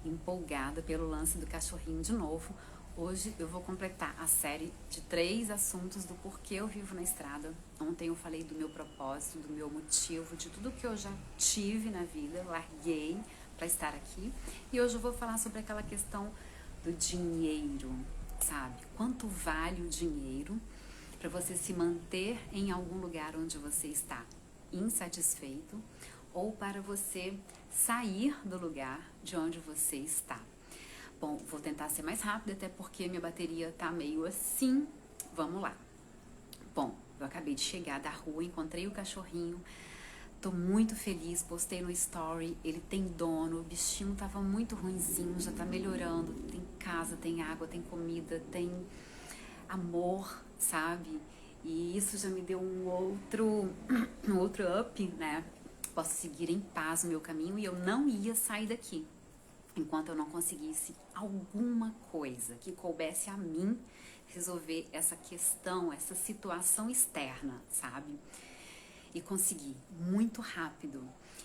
empolgada pelo lance do cachorrinho de novo. Hoje eu vou completar a série de 3 assuntos do porquê eu vivo na estrada. Ontem eu falei do meu propósito, do meu motivo, de tudo que eu já tive na vida, larguei para estar aqui. E hoje eu vou falar sobre aquela questão do dinheiro, sabe? Quanto vale o dinheiro para você se manter em algum lugar onde você está insatisfeito ou para você sair do lugar de onde você está. Bom, vou tentar ser mais rápida, até porque minha bateria tá meio assim. Vamos lá. Bom, eu acabei de chegar da rua, encontrei o cachorrinho, tô muito feliz, postei no story, ele tem dono, o bichinho tava muito ruinzinho, já tá melhorando, tem casa, tem água, tem comida, tem amor, sabe? E isso já me deu um outro up, né? Posso seguir em paz o meu caminho e eu não ia sair daqui enquanto eu não conseguisse alguma coisa que coubesse a mim resolver essa questão, essa situação externa, sabe? E consegui muito rápido.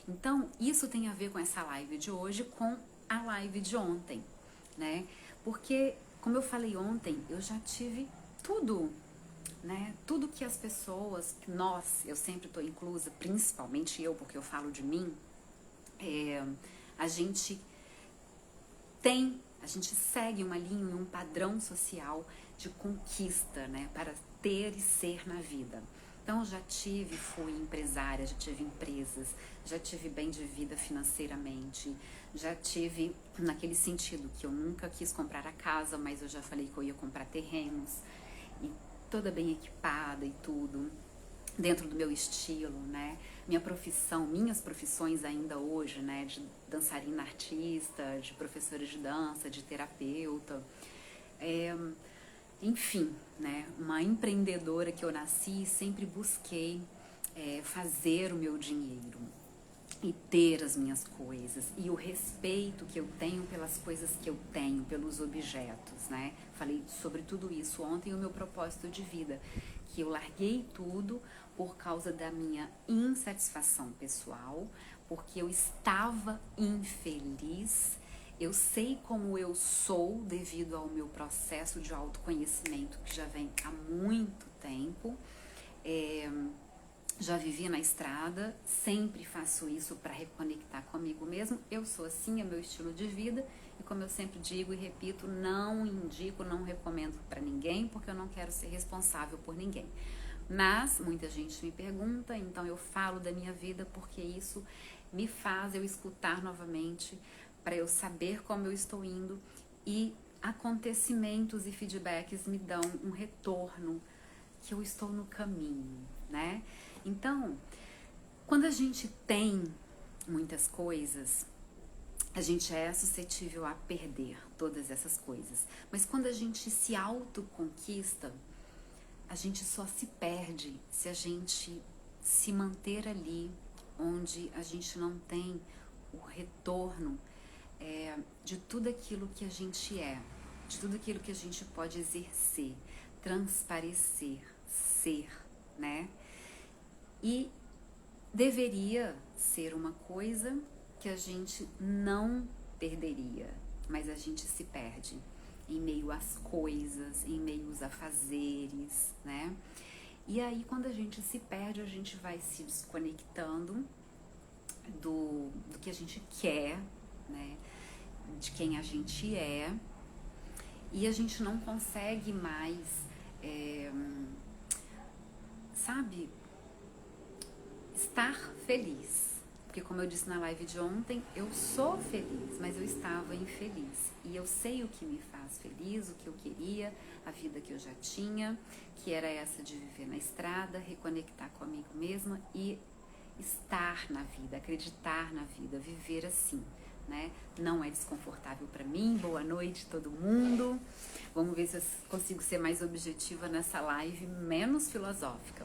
Então, isso tem a ver com essa live de hoje, com a live de ontem, né? Porque, como eu falei ontem, eu já tive tudo, né? Tudo que as pessoas, nós, eu sempre estou inclusa, principalmente eu, porque eu falo de mim, a gente a gente segue uma linha, um padrão social de conquista, né, para ter e ser na vida. Então, fui empresária, já tive empresas, já tive bem de vida financeiramente, já tive naquele sentido que eu nunca quis comprar a casa, mas eu já falei que eu ia comprar terrenos, e toda bem equipada e tudo, dentro do meu estilo, né? Minhas profissões ainda hoje, né? De dançarina artista, de professora de dança, de terapeuta, enfim, né? Uma empreendedora que eu nasci, sempre busquei fazer o meu dinheiro e ter as minhas coisas e o respeito que eu tenho pelas coisas que eu tenho, pelos objetos, né? Falei sobre tudo isso ontem, o meu propósito de vida, que eu larguei tudo por causa da minha insatisfação pessoal, porque eu estava infeliz. Eu sei como eu sou devido ao meu processo de autoconhecimento que já vem há muito tempo. Já vivi na estrada, sempre faço isso para reconectar comigo mesmo. Eu sou assim, é meu estilo de vida e, como eu sempre digo e repito, não indico, não recomendo para ninguém, porque eu não quero ser responsável por ninguém. Mas muita gente me pergunta, então eu falo da minha vida porque isso me faz eu escutar novamente, para eu saber como eu estou indo, e acontecimentos e feedbacks me dão um retorno que eu estou no caminho, né? Então, quando a gente tem muitas coisas, a gente é suscetível a perder todas essas coisas. Mas quando a gente se autoconquista, a gente só se perde se a gente se manter ali onde a gente não tem o retorno de tudo aquilo que a gente é, de tudo aquilo que a gente pode exercer, transparecer, ser, né? E deveria ser uma coisa que a gente não perderia, mas a gente se perde em meio às coisas, em meio aos afazeres, né? E aí, quando a gente se perde, a gente vai se desconectando do que a gente quer, né? De quem a gente é, e a gente não consegue mais, sabe, estar feliz. Porque, como eu disse na live de ontem, eu sou feliz, mas eu estava infeliz. E eu sei o que me faz feliz, o que eu queria, a vida que eu já tinha, que era essa de viver na estrada, reconectar comigo mesma e estar na vida, acreditar na vida, viver assim, né? Não é desconfortável para mim. Boa noite, todo mundo. Vamos ver se eu consigo ser mais objetiva nessa live, menos filosófica.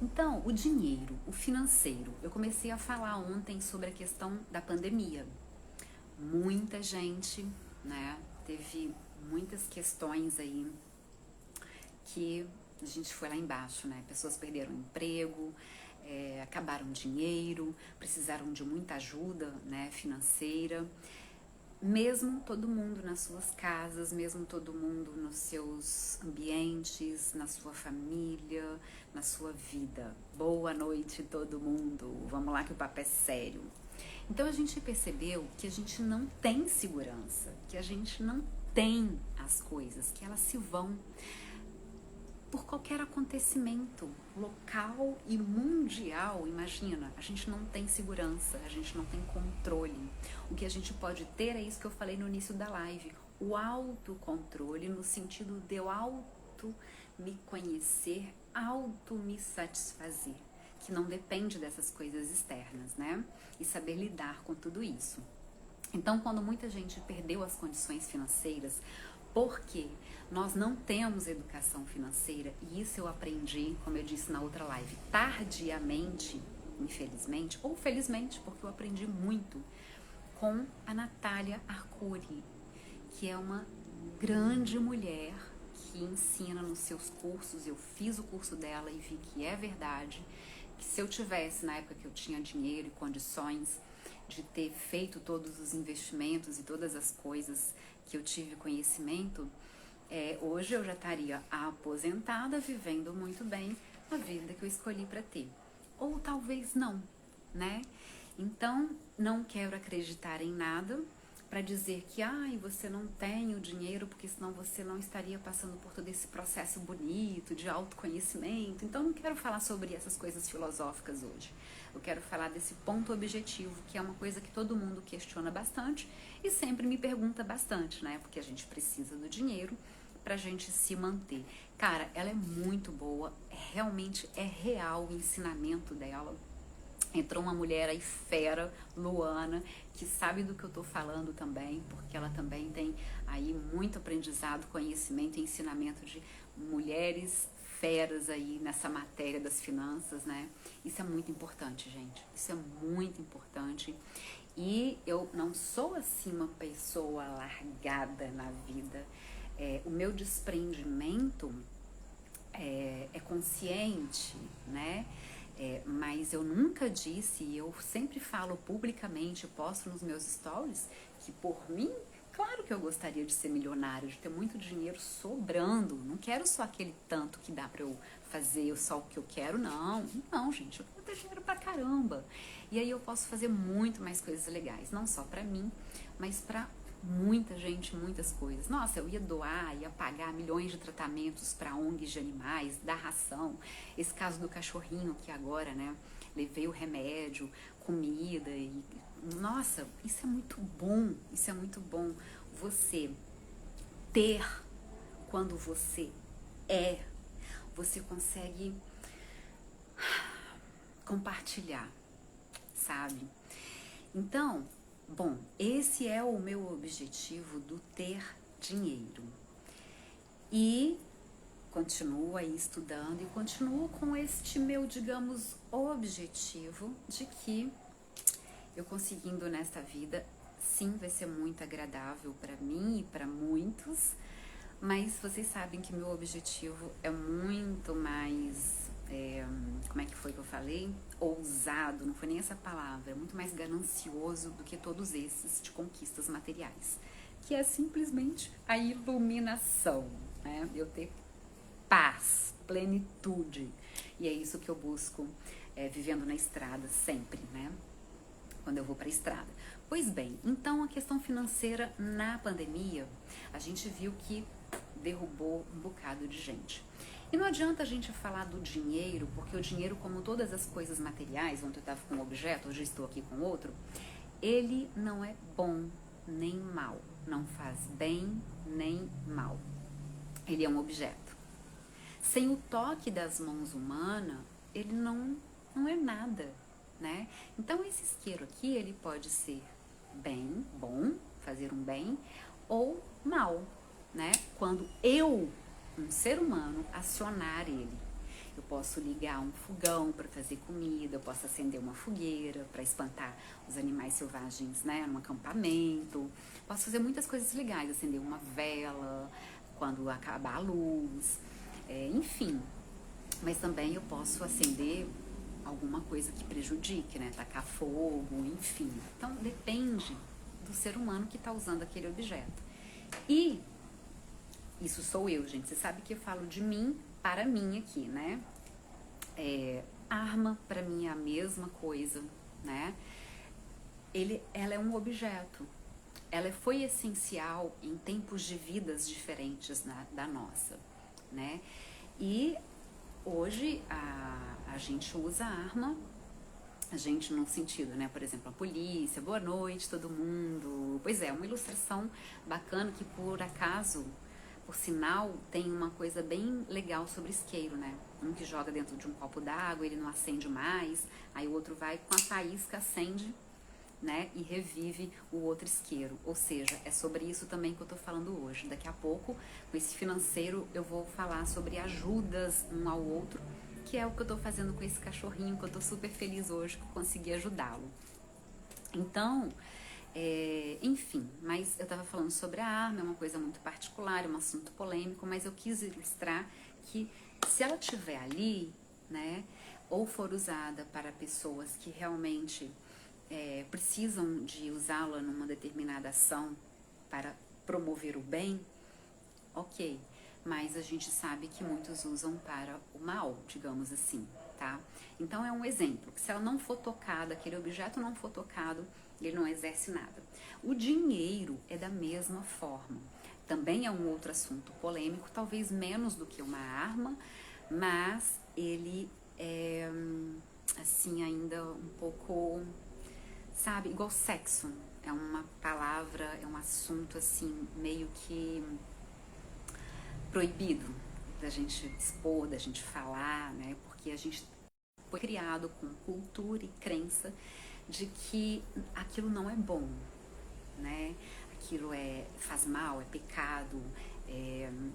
Então, o dinheiro, o financeiro, eu comecei a falar ontem sobre a questão da pandemia. Muita gente, né, teve muitas questões aí que a gente foi lá embaixo, né? Pessoas perderam emprego, acabaram o dinheiro, precisaram de muita ajuda, né, financeira. mesmo todo mundo nas suas casas, mesmo todo mundo nos seus ambientes, na sua família, na sua vida. Boa noite, todo mundo. Vamos lá que o papo é sério. Então a gente percebeu que a gente não tem segurança, que a gente não tem as coisas, que elas se vão por qualquer acontecimento local e mundial. Imagina, a gente não tem segurança, a gente não tem controle. O que a gente pode ter é isso que eu falei no início da live, o autocontrole, no sentido de eu auto me conhecer, auto me satisfazer, que não depende dessas coisas externas, né? E saber lidar com tudo isso. Então, quando muita gente perdeu as condições financeiras, porque nós não temos educação financeira, e isso eu aprendi, como eu disse na outra live, tardiamente, infelizmente, ou felizmente, porque eu aprendi muito com a Natália Arcuri, que é uma grande mulher que ensina nos seus cursos. Eu fiz o curso dela e vi que é verdade, que se eu tivesse, na época que eu tinha dinheiro e condições de ter feito todos os investimentos e todas as coisas que eu tive conhecimento, hoje eu já estaria aposentada, vivendo muito bem a vida que eu escolhi para ter. Ou talvez não, né? Então, não quero acreditar em nada para dizer que você não tem o dinheiro, porque senão você não estaria passando por todo esse processo bonito de autoconhecimento. Então, não quero falar sobre essas coisas filosóficas hoje. Eu quero falar desse ponto objetivo, que é uma coisa que todo mundo questiona bastante e sempre me pergunta bastante, né? Porque a gente precisa do dinheiro pra gente se manter. Cara, ela é muito boa, realmente é real o ensinamento dela. Entrou uma mulher aí fera, Luana, que sabe do que eu tô falando também, porque ela também tem aí muito aprendizado, conhecimento e ensinamento de mulheres feras aí nessa matéria das finanças, né? Isso é muito importante, gente. Isso é muito importante. E eu não sou assim uma pessoa largada na vida. O meu desprendimento é consciente, né? Mas eu nunca disse, e eu sempre falo publicamente, posto nos meus stories, que por mim, claro que eu gostaria de ser milionária, de ter muito dinheiro sobrando. Não quero só aquele tanto que dá pra eu fazer só o que eu quero, não. Não, gente, eu quero ter dinheiro pra caramba. E aí eu posso fazer muito mais coisas legais, não só pra mim, mas pra muita gente, muitas coisas. Nossa, eu ia doar, ia pagar milhões de tratamentos para ONGs de animais, dar ração. Esse caso do cachorrinho que agora, né, levei o remédio, comida e nossa, isso é muito bom. Isso é muito bom. Você ter quando você você consegue compartilhar, sabe? Então, bom, esse é o meu objetivo do ter dinheiro. E continuo aí estudando e continuo com este meu, digamos, objetivo de que eu conseguindo nesta vida, sim, vai ser muito agradável para mim e para muitos, mas vocês sabem que meu objetivo é muito mais, como é que foi que eu falei? Ousado, não foi nem essa palavra, é muito mais ganancioso do que todos esses de conquistas materiais, que é simplesmente a iluminação, né? Eu ter paz, plenitude, e é isso que eu busco vivendo na estrada sempre, né? Quando eu vou para a estrada. Pois bem, então a questão financeira na pandemia, a gente viu que derrubou um bocado de gente. E não adianta a gente falar do dinheiro, porque o dinheiro, como todas as coisas materiais, ontem eu estava com um objeto, hoje estou aqui com outro, ele não é bom nem mal, não faz bem nem mal. Ele é um objeto. Sem o toque das mãos humanas, ele não é nada, né? Então esse isqueiro aqui, ele pode ser bem, bom, fazer um bem, ou mal, né? Quando eu, um ser humano, acionar ele. Eu posso ligar um fogão para fazer comida, eu posso acender uma fogueira para espantar os animais selvagens, né, num acampamento. Posso fazer muitas coisas legais, acender uma vela quando acabar a luz, enfim. Mas também eu posso acender alguma coisa que prejudique, né, tacar fogo, enfim. Então depende do ser humano que está usando aquele objeto. E isso sou eu, gente. Você sabe que eu falo de mim para mim aqui, né? Arma, para mim, é a mesma coisa, né? Ela é um objeto. Ela foi essencial em tempos de vidas diferentes da nossa, né? E hoje a gente usa a arma, a gente num sentido, né? Por exemplo, a polícia, boa noite todo mundo. Pois é, uma ilustração bacana que por acaso, por sinal, tem uma coisa bem legal sobre isqueiro, né? Um que joga dentro de um copo d'água, ele não acende mais, aí o outro vai com a faísca, acende, né, e revive o outro isqueiro. Ou seja, é sobre isso também que eu tô falando hoje. Daqui a pouco, com esse financeiro, eu vou falar sobre ajudas um ao outro, que é o que eu tô fazendo com esse cachorrinho, que eu tô super feliz hoje que eu consegui ajudá-lo. Então, enfim, mas eu tava falando sobre a arma, é uma coisa muito particular, é um assunto polêmico, mas eu quis ilustrar que se ela estiver ali, né, ou for usada para pessoas que realmente precisam de usá-la numa determinada ação para promover o bem, ok. Mas a gente sabe que muitos usam para o mal, digamos assim, tá? Então é um exemplo, que se ela não for tocada, aquele objeto não for tocado, ele não exerce nada. O dinheiro é da mesma forma. Também é um outro assunto polêmico, talvez menos do que uma arma, mas ele é, assim, ainda um pouco, sabe, igual sexo. É uma palavra, é um assunto, assim, meio que proibido da gente expor, da gente falar, né? Porque a gente foi criado com cultura e crença de que aquilo não é bom, né? Aquilo faz mal, é pecado,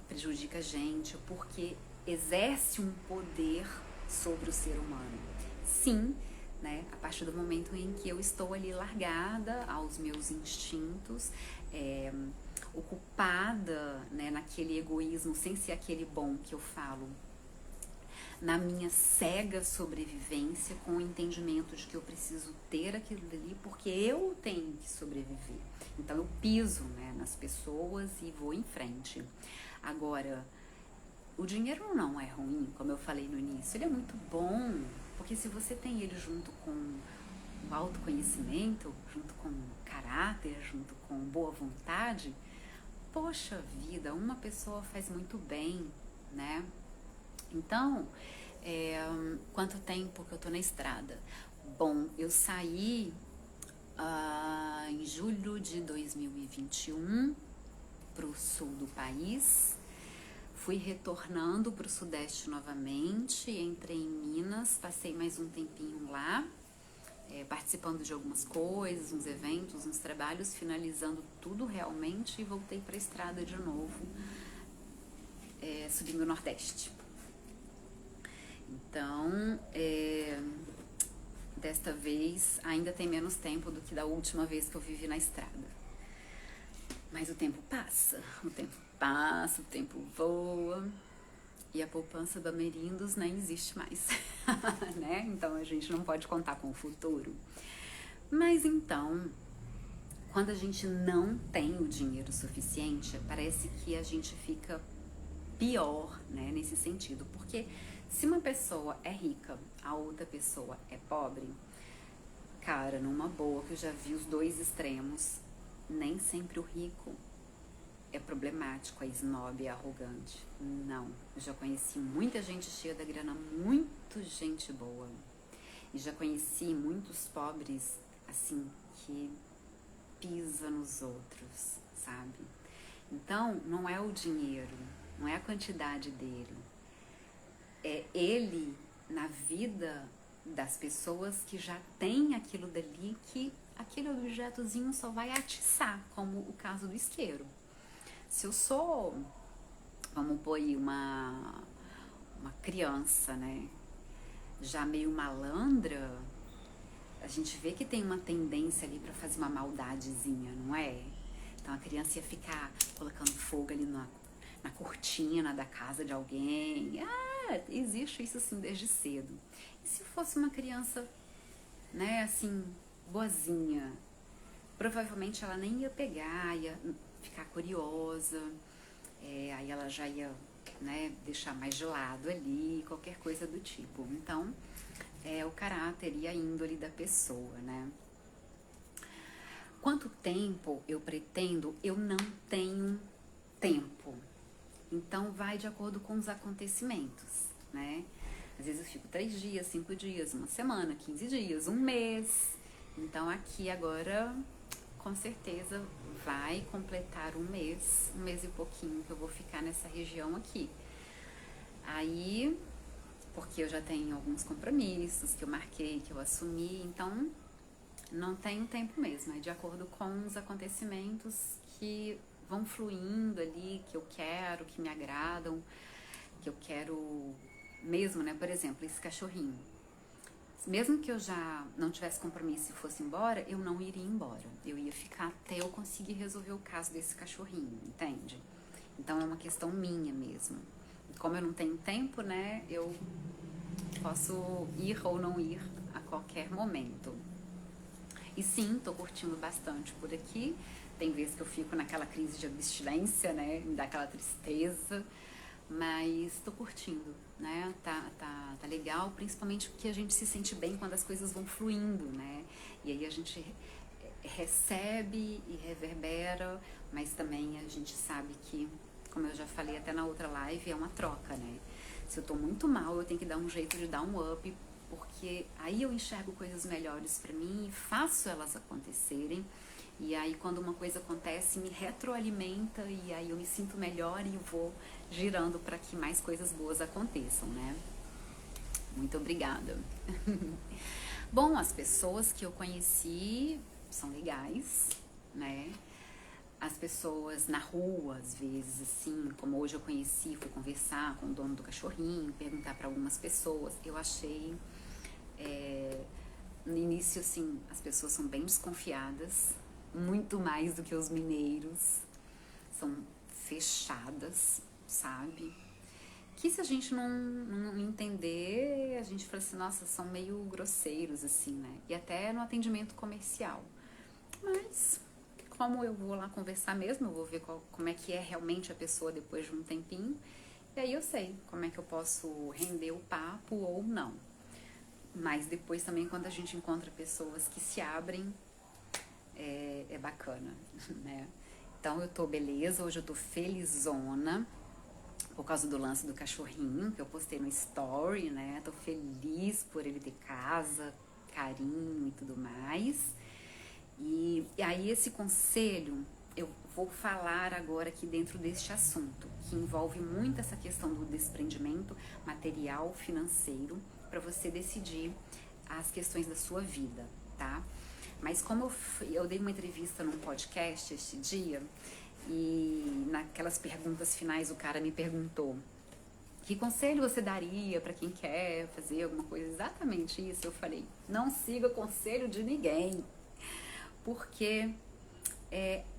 prejudica a gente, porque exerce um poder sobre o ser humano. Sim, né? A partir do momento em que eu estou ali largada aos meus instintos, ocupada, né, naquele egoísmo, sem ser aquele bom que eu falo, na minha cega sobrevivência, com o entendimento de que eu preciso ter aquilo dali porque eu tenho que sobreviver. Então eu piso, né, nas pessoas e vou em frente. Agora, o dinheiro não é ruim, como eu falei no início, ele é muito bom, porque se você tem ele junto com o autoconhecimento, junto com caráter, junto com boa vontade, poxa vida, uma pessoa faz muito bem, né? Então, quanto tempo que eu tô na estrada? Bom, eu saí em julho de 2021 pro sul do país, fui retornando pro sudeste novamente, entrei em Minas, passei mais um tempinho lá, participando de algumas coisas, uns eventos, uns trabalhos, finalizando tudo realmente e voltei pra estrada de novo, subindo o Nordeste. Então, desta vez ainda tem menos tempo do que da última vez que eu vivi na estrada. Mas o tempo passa, o tempo voa e a poupança do Bamerindos nem existe mais, né? Então a gente não pode contar com o futuro. Mas então, quando a gente não tem o dinheiro suficiente, parece que a gente fica pior, né, nesse sentido, porque se uma pessoa é rica, a outra pessoa é pobre, cara, numa boa, que eu já vi os dois extremos, nem sempre o rico é problemático, é snob, é arrogante. Não, eu já conheci muita gente cheia da grana, muito gente boa. E já conheci muitos pobres, assim, que pisa nos outros, sabe? Então, não é o dinheiro, não é a quantidade dele, é ele na vida das pessoas que já tem aquilo dali, que aquele objetozinho só vai atiçar, como o caso do isqueiro. Se eu sou, vamos pôr aí, uma criança, né, já meio malandra, a gente vê que tem uma tendência ali para fazer uma maldadezinha, não é? Então a criança ia ficar colocando fogo ali na cortina da casa de alguém. Existe isso assim desde cedo. E se fosse uma criança, né, assim, boazinha, provavelmente ela nem ia pegar, ia ficar curiosa, aí ela já ia, né, deixar mais de lado ali, qualquer coisa do tipo. Então, é o caráter e a índole da pessoa, né? Quanto tempo eu pretendo? Eu não tenho tempo. Então, vai de acordo com os acontecimentos, né? Às vezes eu fico 3 dias, 5 dias, uma semana, 15 dias, um mês. Então, aqui agora, com certeza, vai completar um mês e pouquinho que eu vou ficar nessa região aqui. Aí, porque eu já tenho alguns compromissos que eu marquei, que eu assumi, então não tenho tempo mesmo, é de acordo com os acontecimentos que vão fluindo ali, que eu quero, que me agradam, que eu quero mesmo, né? Por exemplo, esse cachorrinho. Mesmo que eu já não tivesse compromisso e fosse embora, eu não iria embora. Eu ia ficar até eu conseguir resolver o caso desse cachorrinho, entende? Então é uma questão minha mesmo. Como eu não tenho tempo, né? Eu posso ir ou não ir a qualquer momento. E sim, tô curtindo bastante por aqui. Tem vezes que eu fico naquela crise de abstinência, né? Me dá aquela tristeza. Mas tô curtindo, né? Tá legal, principalmente porque a gente se sente bem quando as coisas vão fluindo, né? E aí a gente recebe e reverbera, mas também a gente sabe que, como eu já falei até na outra live, é uma troca, né? Se eu tô muito mal, eu tenho que dar um jeito de dar um up, porque aí eu enxergo coisas melhores pra mim e faço elas acontecerem. E aí quando uma coisa acontece, me retroalimenta e aí eu me sinto melhor e vou girando para que mais coisas boas aconteçam, né? Muito obrigada. Bom, as pessoas que eu conheci são legais, né? As pessoas na rua, às vezes, assim, como hoje eu conheci, fui conversar com o dono do cachorrinho, perguntar para algumas pessoas, eu achei, no início, assim, as pessoas são bem desconfiadas, muito mais do que os mineiros, são fechadas, sabe? Que se a gente não entender, a gente fala assim, nossa, são meio grosseiros, assim, né? E até no atendimento comercial. Mas, como eu vou lá conversar mesmo, eu vou ver como é que é realmente a pessoa depois de um tempinho, e aí eu sei como é que eu posso render o papo ou não. Mas depois também, quando a gente encontra pessoas que se abrem, é bacana, né? Então eu tô beleza, hoje eu tô felizona, por causa do lance do cachorrinho que eu postei no story, né? Tô feliz por ele ter casa, carinho e tudo mais. E aí esse conselho eu vou falar agora aqui dentro deste assunto, que envolve muito essa questão do desprendimento material, financeiro, para você decidir as questões da sua vida, tá? Mas como eu dei uma entrevista num podcast este dia, e naquelas perguntas finais o cara me perguntou: que conselho você daria para quem quer fazer alguma coisa? Exatamente isso. Eu falei: não siga conselho de ninguém, porque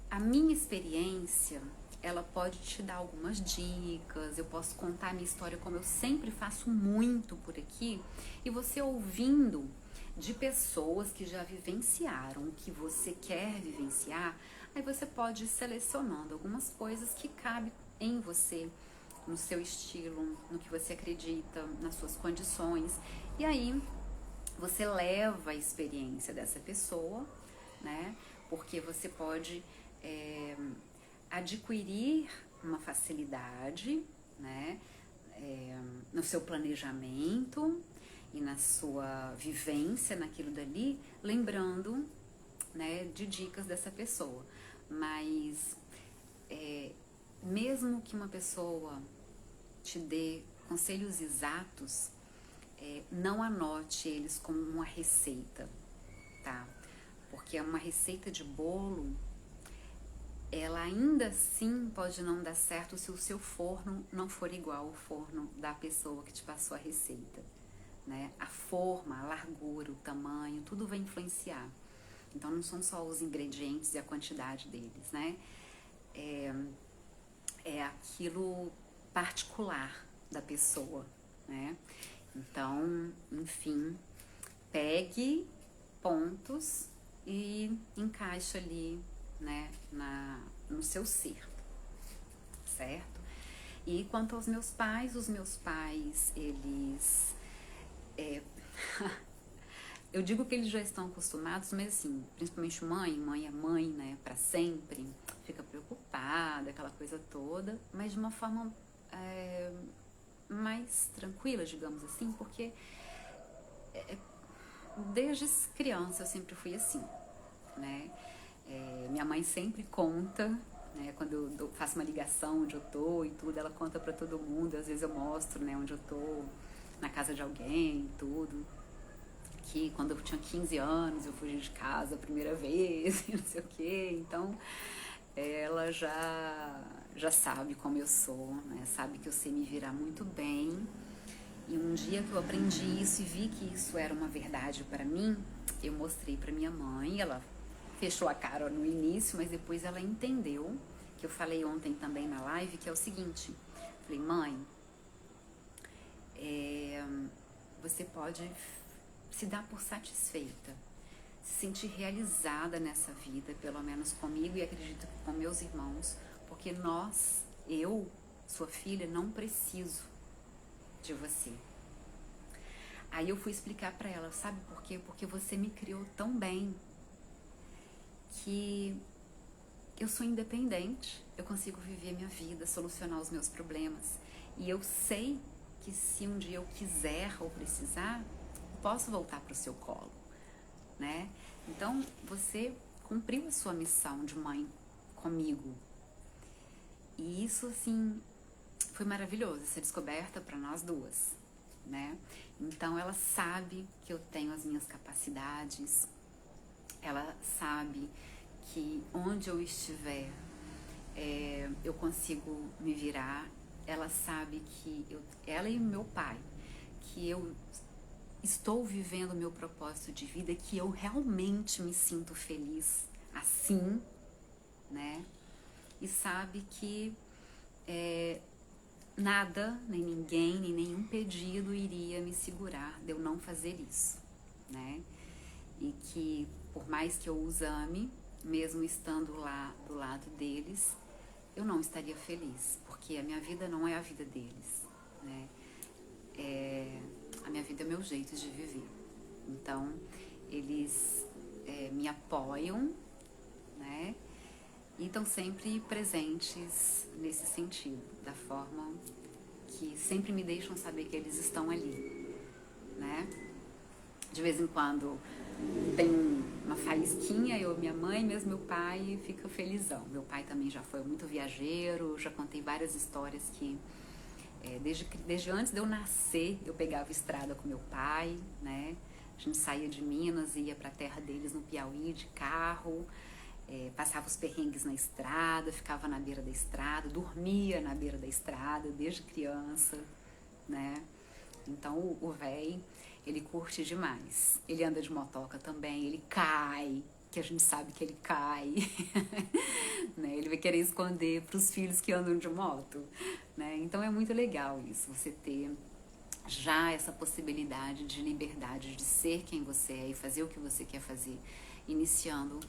a minha experiência ela pode te dar algumas dicas, eu posso contar a minha história como eu sempre faço muito por aqui, e você ouvindo de pessoas que já vivenciaram o que você quer vivenciar, aí você pode ir selecionando algumas coisas que cabem em você, no seu estilo, no que você acredita, nas suas condições, e aí você leva a experiência dessa pessoa, né? Porque você pode adquirir uma facilidade, né? No seu planejamento e na sua vivência naquilo dali, lembrando, né, de dicas dessa pessoa. Mas mesmo que uma pessoa te dê conselhos exatos, não anote eles como uma receita, tá? Porque uma receita de bolo, ela ainda assim pode não dar certo se o seu forno não for igual ao forno da pessoa que te passou a receita, né? A forma, a largura, o tamanho, tudo vai influenciar. Então não são só os ingredientes e a quantidade deles, né? É aquilo particular da pessoa, né? Então, enfim, pegue pontos e encaixa ali, né, no seu ser, certo? E quanto aos meus pais, os meus pais, eles... eu digo que eles já estão acostumados, mas assim, principalmente mãe é mãe, né, pra sempre, fica preocupada, aquela coisa toda, mas de uma forma mais tranquila, digamos assim, porque desde criança eu sempre fui assim, né? Minha mãe sempre conta, né? Quando eu faço uma ligação onde eu tô e tudo, ela conta pra todo mundo. Às vezes eu mostro, né? Onde eu tô, na casa de alguém e tudo. Que quando eu tinha 15 anos eu fugi de casa a primeira vez, não sei o quê. Então ela já sabe como eu sou, né? Sabe que eu sei me virar muito bem. E um dia que eu aprendi isso e vi que isso era uma verdade para mim, eu mostrei para minha mãe. Ela fechou a cara no início, mas depois ela entendeu, que eu falei ontem também na live, que é o seguinte. Falei, mãe, você pode se dar por satisfeita, se sentir realizada nessa vida, pelo menos comigo e acredito que com meus irmãos, porque eu, sua filha, não preciso de você. Aí eu fui explicar pra ela, sabe por quê? Porque você me criou tão bem que eu sou independente, eu consigo viver minha vida, solucionar os meus problemas. E eu sei que se um dia eu quiser ou precisar, eu posso voltar pro seu colo, né? Então, você cumpriu a sua missão de mãe comigo. E isso, assim, foi maravilhoso, essa descoberta para nós duas, né? Então ela sabe que eu tenho as minhas capacidades, ela sabe que onde eu estiver eu consigo me virar, ela sabe que ela e meu pai, que eu estou vivendo o meu propósito de vida, que eu realmente me sinto feliz assim, né? E sabe que nada, nem ninguém, nem nenhum pedido iria me segurar de eu não fazer isso, né? E que por mais que eu os ame, mesmo estando lá do lado deles, eu não estaria feliz, porque a minha vida não é a vida deles, né? A minha vida é meu jeito de viver. Então, eles me apoiam, né? E estão sempre presentes nesse sentido, da forma que sempre me deixam saber que eles estão ali, né? De vez em quando tem uma faísquinha, eu, minha mãe, mesmo meu pai fica felizão. Meu pai também já foi muito viajeiro, já contei várias histórias que desde antes de eu nascer eu pegava estrada com meu pai, né? A gente saía de Minas e ia pra terra deles no Piauí de carro, passava os perrengues na estrada, ficava na beira da estrada, dormia na beira da estrada desde criança, né? Então o véi, ele curte demais. Ele anda de motoca também, ele cai, que a gente sabe que ele cai. Né? Ele vai querer esconder para os filhos que andam de moto. Né? Então é muito legal isso, você ter já essa possibilidade de liberdade de ser quem você é e fazer o que você quer fazer, iniciando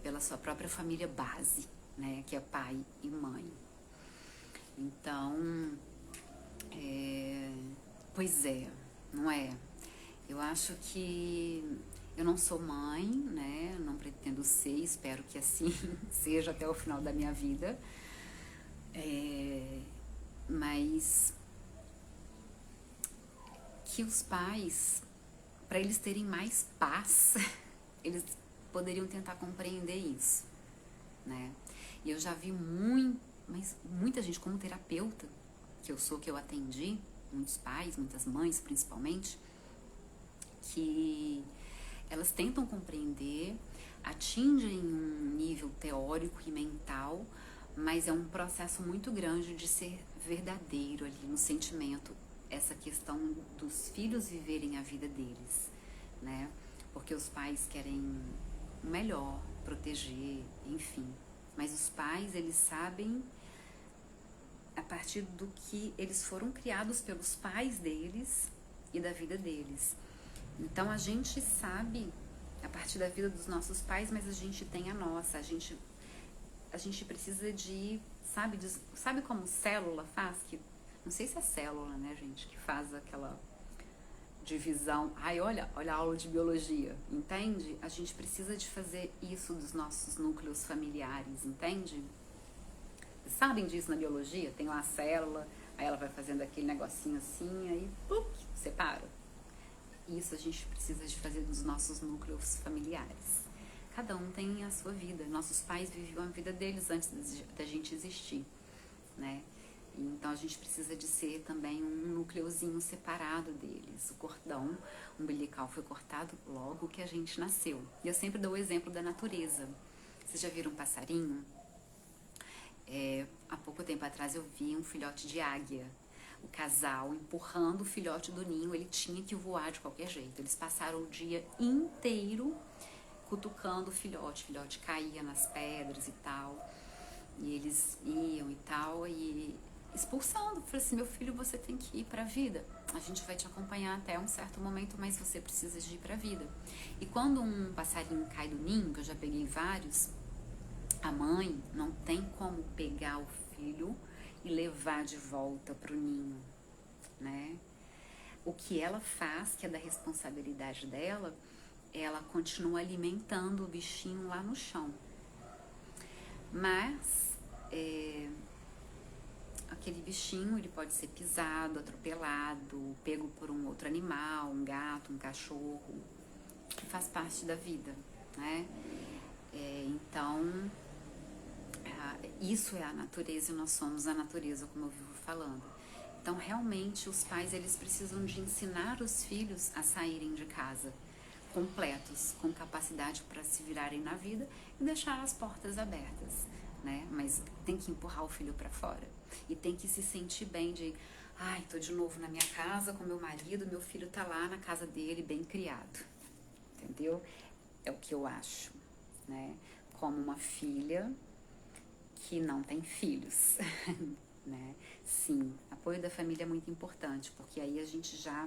pela sua própria família base, né? Que é pai e mãe. Então, pois é, não é? Eu acho que eu não sou mãe, né? Não pretendo ser, espero que assim seja até o final da minha vida. Mas que os pais, para eles terem mais paz, eles poderiam tentar compreender isso, né? E eu já vi muita gente, como terapeuta, que eu sou, que eu atendi, muitos pais, muitas mães principalmente, que elas tentam compreender, atingem um nível teórico e mental, mas é um processo muito grande de ser verdadeiro ali no sentimento, essa questão dos filhos viverem a vida deles, né? Porque os pais querem o melhor, proteger, enfim. Mas os pais, eles sabem a partir do que eles foram criados pelos pais deles e da vida deles. Então a gente sabe a partir da vida dos nossos pais, mas a gente tem a nossa. A gente precisa de, sabe como célula faz? Que, não sei se é célula, né, gente, que faz aquela divisão. Ai, olha a aula de biologia, entende? A gente precisa de fazer isso dos nossos núcleos familiares, entende? Sabem disso na biologia? Tem lá a célula, aí ela vai fazendo aquele negocinho assim, aí separa. Isso a gente precisa de fazer dos nossos núcleos familiares. Cada um tem a sua vida. Nossos pais viviam a vida deles antes da gente existir, né? Então a gente precisa de ser também um núcleozinho separado deles. O cordão umbilical foi cortado logo que a gente nasceu. E eu sempre dou o exemplo da natureza. Vocês já viram um passarinho? Há pouco tempo atrás eu vi um filhote de águia. O casal empurrando o filhote do ninho, ele tinha que voar de qualquer jeito. Eles passaram o dia inteiro cutucando o filhote caía nas pedras e tal, e eles iam e tal, e expulsando. Falei assim, meu filho, você tem que ir pra vida, a gente vai te acompanhar até um certo momento, mas você precisa de ir pra vida. E quando um passarinho cai do ninho, que eu já peguei vários, a mãe não tem como pegar o filho e levar de volta pro ninho, né? O que ela faz, que é da responsabilidade dela, ela continua alimentando o bichinho lá no chão. Mas aquele bichinho, ele pode ser pisado, atropelado, pego por um outro animal, um gato, um cachorro, que faz parte da vida, né? Então, isso é a natureza e nós somos a natureza, como eu vivo falando. Então, realmente, os pais, eles precisam de ensinar os filhos a saírem de casa completos, com capacidade para se virarem na vida e deixar as portas abertas, né? Mas tem que empurrar o filho para fora e tem que se sentir bem de, ai, tô de novo na minha casa com meu marido, meu filho tá lá na casa dele bem criado, entendeu? É o que eu acho, né? Como uma filha que não tem filhos, né? Sim, apoio da família é muito importante, porque aí a gente já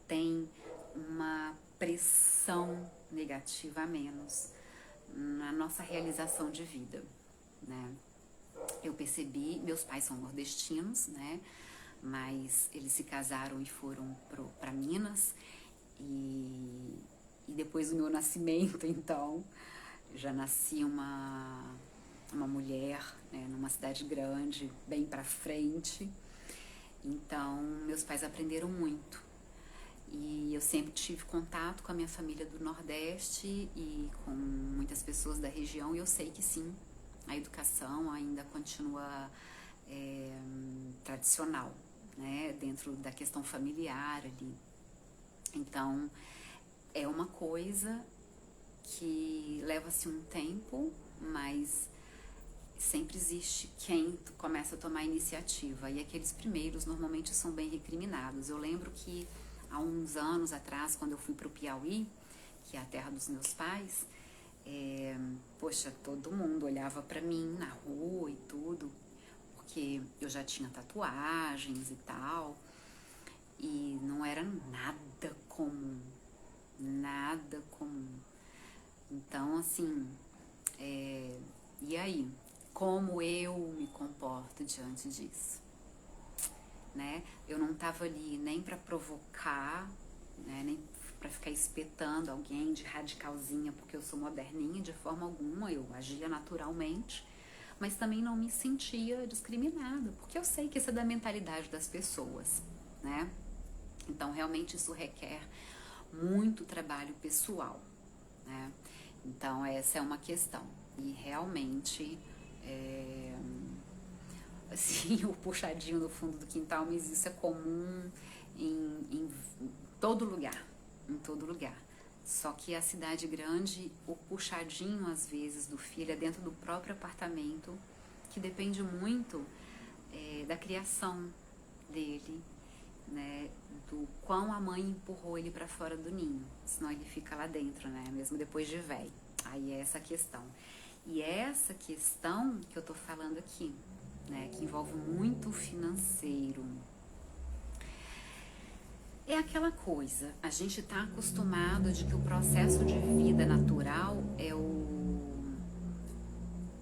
tem uma pressão negativa a menos na nossa realização de vida, né? Eu percebi, meus pais são nordestinos, né? Mas eles se casaram e foram para Minas e depois do meu nascimento, então, já nasci uma mulher, né, numa cidade grande, bem para frente. Então, meus pais aprenderam muito. E eu sempre tive contato com a minha família do Nordeste e com muitas pessoas da região, e eu sei que sim, a educação ainda continua tradicional, né, dentro da questão familiar ali. Então, é uma coisa que leva-se um tempo, mas sempre existe quem começa a tomar iniciativa, e aqueles primeiros normalmente são bem recriminados. Eu lembro que há uns anos atrás, quando eu fui para o Piauí, que é a terra dos meus pais, poxa, todo mundo olhava para mim na rua e tudo, porque eu já tinha tatuagens e tal, e não era nada comum, nada comum. Então, assim, e aí? Como eu me comporto diante disso? Né? Eu não estava ali nem para provocar, né? Nem para ficar espetando alguém de radicalzinha, porque eu sou moderninha de forma alguma, eu agia naturalmente, mas também não me sentia discriminada, porque eu sei que isso é da mentalidade das pessoas, né? Então, realmente isso requer muito trabalho pessoal, né? Então, essa é uma questão. E realmente, assim, o puxadinho no fundo do quintal, mas isso é comum em todo lugar, em todo lugar. Só que a cidade grande, o puxadinho às vezes do filho é dentro do próprio apartamento, que depende muito da criação dele, né, do quão a mãe empurrou ele para fora do ninho, senão ele fica lá dentro, né, mesmo depois de velho. Aí é essa questão. E é essa questão que eu tô falando aqui, né, que envolve muito o financeiro. É aquela coisa, a gente tá acostumado de que o processo de vida natural é o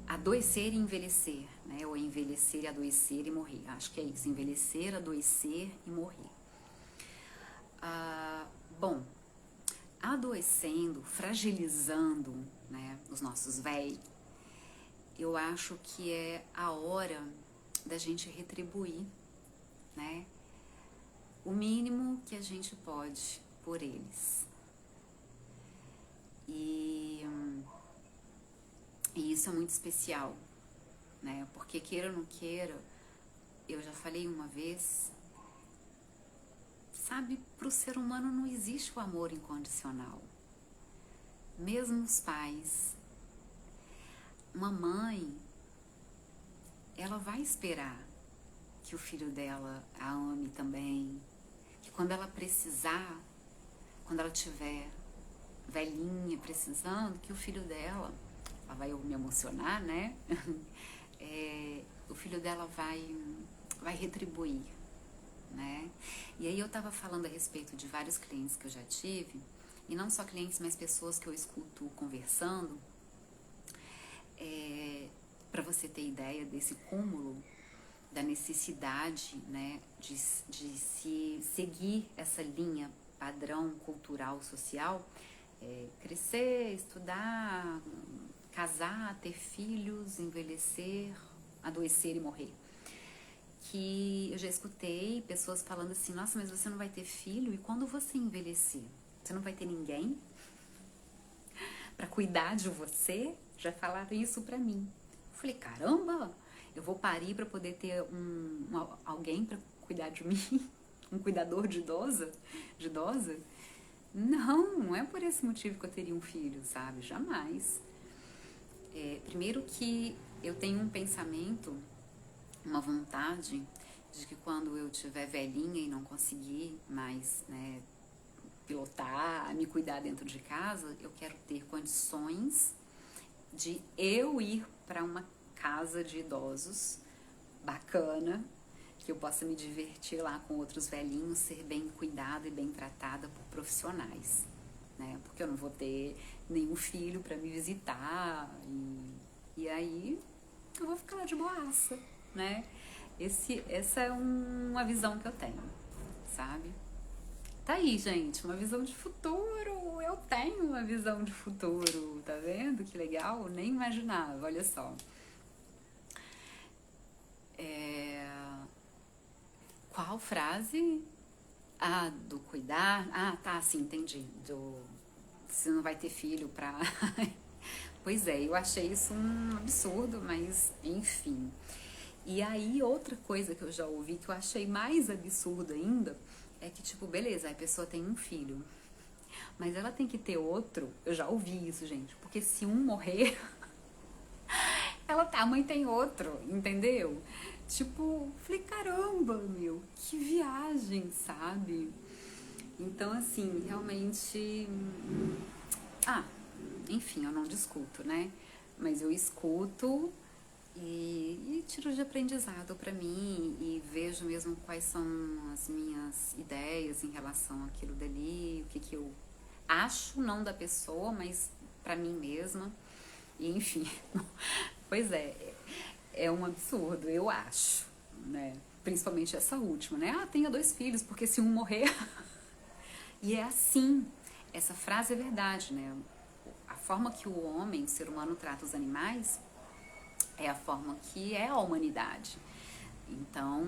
adoecer e envelhecer, né? Ou envelhecer e adoecer e morrer. Acho que é isso, envelhecer, adoecer e morrer. Bom, adoecendo, fragilizando, né, os nossos véi, eu acho que é a hora da gente retribuir, né, o mínimo que a gente pode por eles. E isso é muito especial, né, porque queira ou não queira, eu já falei uma vez, sabe, para o ser humano não existe o amor incondicional. Mesmo os pais, uma mãe, ela vai esperar que o filho dela a ame também, que quando ela precisar, quando ela tiver velhinha precisando, que o filho dela, ela vai me emocionar, né? O filho dela vai retribuir, né? E aí eu tava falando a respeito de vários clientes que eu já tive, e não só clientes, mas pessoas que eu escuto conversando, para você ter ideia desse cúmulo da necessidade, né, de se seguir essa linha padrão cultural, social, crescer, estudar, casar, ter filhos, envelhecer, adoecer e morrer. Que eu já escutei pessoas falando assim, nossa, mas você não vai ter filho? E quando você envelhecer? Você não vai ter ninguém para cuidar de você? Já falaram isso pra mim. Eu falei, caramba, eu vou parir para poder ter alguém para cuidar de mim? Um cuidador de idosa? Não é por esse motivo que eu teria um filho, sabe? Jamais. Primeiro que eu tenho um pensamento, uma vontade de que quando eu tiver velhinha e não conseguir mais, né, pilotar, me cuidar dentro de casa, eu quero ter condições de eu ir para uma casa de idosos bacana, que eu possa me divertir lá com outros velhinhos, ser bem cuidada e bem tratada por profissionais, né? Porque eu não vou ter nenhum filho para me visitar e aí eu vou ficar lá de boaça, né? Essa é uma visão que eu tenho, sabe? Tá aí, gente, uma visão de futuro. Eu tenho uma visão de futuro, tá vendo? Que legal, nem imaginava, olha só. Qual frase? Do cuidar. Tá, sim, entendi. Você não vai ter filho pra... Pois é, eu achei isso um absurdo, mas enfim. E aí, outra coisa que eu já ouvi, que eu achei mais absurdo ainda, é que, tipo, beleza, a pessoa tem um filho, mas ela tem que ter outro. Eu já ouvi isso, gente, porque se um morrer, a mãe tem outro, entendeu? Tipo, falei, caramba, meu, que viagem, sabe? Então, assim, realmente... enfim, eu não discuto, né? Mas eu escuto e tiro de aprendizado pra mim e vejo mesmo quais são as minhas ideias em relação àquilo dali, o que eu acho, não da pessoa, mas pra mim mesma. E, enfim, pois é um absurdo, eu acho, né? Principalmente essa última, né? Tenha 2 filhos, porque se um morrer... E é assim, essa frase é verdade, né? A forma que o homem, o ser humano, trata os animais é a forma que é a humanidade. Então,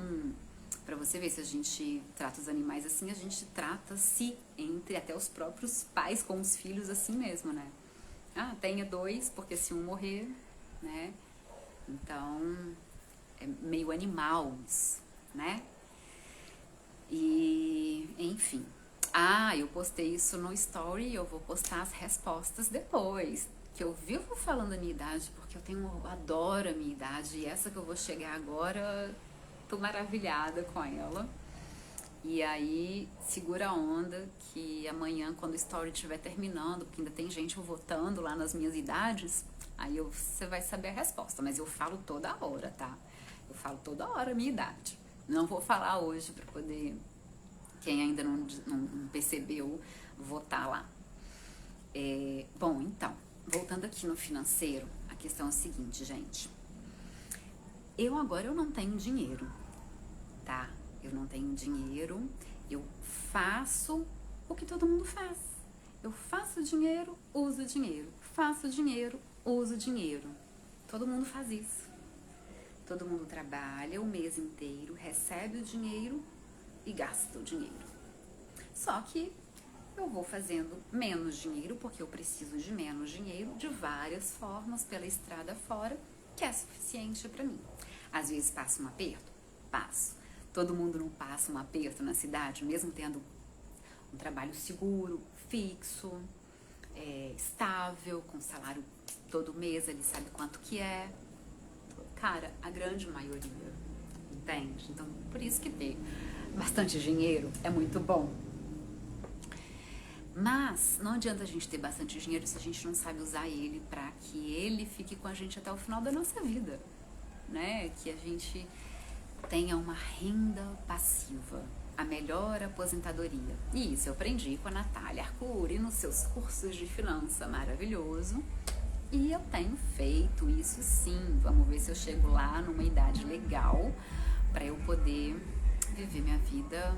para você ver, se a gente trata os animais assim, a gente trata-se entre até os próprios pais com os filhos assim mesmo, né? Tenha 2, porque se um morrer, né? Então, é meio animal isso, né? E, enfim. Eu postei isso no story e eu vou postar as respostas depois. Que eu vivo falando a minha idade, porque eu adoro a minha idade. E essa que eu vou chegar agora, tô maravilhada com ela. E aí, segura a onda que amanhã, quando o story estiver terminando, porque ainda tem gente votando lá nas minhas idades, aí você vai saber a resposta. Mas eu falo toda hora, tá? Eu falo toda hora a minha idade. Não vou falar hoje pra poder Quem ainda não percebeu, votar lá. Bom, então, voltando aqui no financeiro, a questão é a seguinte, gente. Agora eu não tenho dinheiro, tá? Eu não tenho dinheiro, eu faço o que todo mundo faz. Eu faço dinheiro, uso dinheiro. Faço dinheiro, uso dinheiro. Todo mundo faz isso. Todo mundo trabalha o mês inteiro, recebe o dinheiro e gasta o dinheiro. Só que eu vou fazendo menos dinheiro, porque eu preciso de menos dinheiro, de várias formas, pela estrada fora, que é suficiente para mim. Às vezes passo um aperto? Passo. Todo mundo não passa um aperto na cidade, mesmo tendo um trabalho seguro, fixo, estável, com salário todo mês, ele sabe quanto que é. Cara, a grande maioria, entende? Então, por isso que ter bastante dinheiro é muito bom. Mas não adianta a gente ter bastante dinheiro se a gente não sabe usar ele para que ele fique com a gente até o final da nossa vida, né? Que a gente tenha uma renda passiva, a melhor aposentadoria. E isso eu aprendi com a Natália Arcuri nos seus cursos de finança maravilhoso. E eu tenho feito isso sim. Vamos ver se eu chego lá numa idade legal para eu poder viver minha vida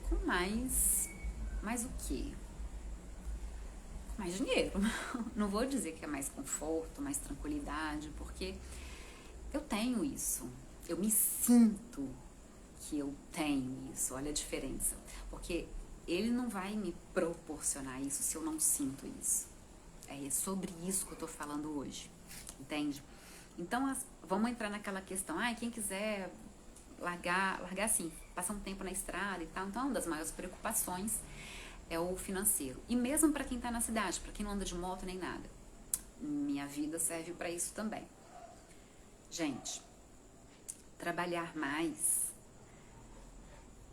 com mais o quê? Mais dinheiro. Não vou dizer que é mais conforto, mais tranquilidade, porque eu tenho isso. Eu me sinto que eu tenho isso. Olha a diferença. Porque ele não vai me proporcionar isso se eu não sinto isso. É sobre isso que eu tô falando hoje. Entende? Então, vamos entrar naquela questão. Quem quiser largar assim, passar um tempo na estrada e tal. Então, uma das maiores preocupações é o financeiro. E mesmo para quem tá na cidade, para quem não anda de moto nem nada. Minha vida serve para isso também. Gente, trabalhar mais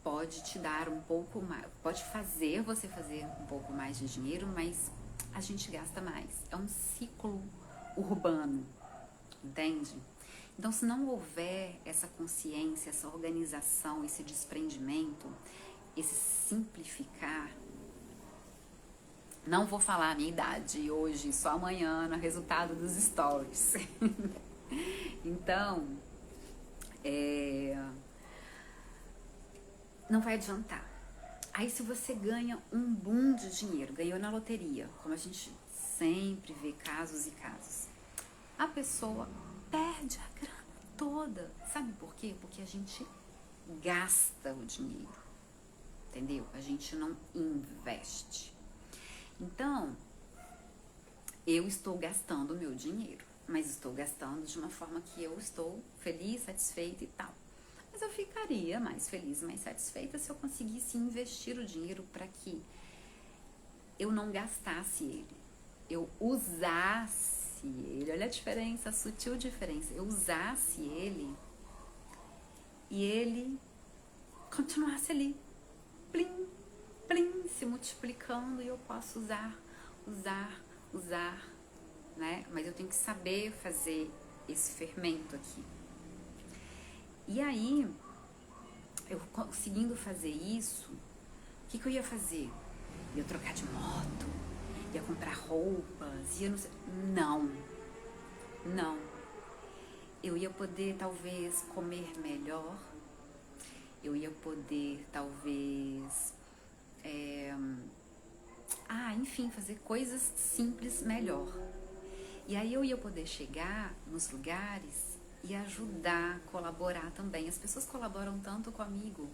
pode te dar um pouco mais, pode fazer você fazer um pouco mais de dinheiro, mas a gente gasta mais. É um ciclo urbano, entende? Então, se não houver essa consciência, essa organização, esse desprendimento, esse simplificar, não vou falar a minha idade hoje, só amanhã, no resultado dos stories. Então, não vai adiantar. Aí se você ganha um boom de dinheiro, ganhou na loteria, como a gente sempre vê casos e casos, a pessoa perde a grana toda. Sabe por quê? Porque a gente gasta o dinheiro, entendeu? A gente não investe. Então, eu estou gastando o meu dinheiro, mas estou gastando de uma forma que eu estou feliz, satisfeita e tal. Mas eu ficaria mais feliz, mais satisfeita se eu conseguisse investir o dinheiro para que eu não gastasse ele, eu usasse ele. Olha a diferença, a sutil diferença. Eu usasse ele e ele continuasse ali, plim, plim, se multiplicando, e eu posso usar, né? Mas eu tenho que saber fazer esse fermento aqui. E aí, eu conseguindo fazer isso, o que eu ia fazer? Ia trocar de moto, ia comprar roupas, ia não. Eu ia poder talvez comer melhor, eu ia poder talvez, enfim, fazer coisas simples melhor. E aí eu ia poder chegar nos lugares e ajudar, colaborar também. As pessoas colaboram tanto comigo.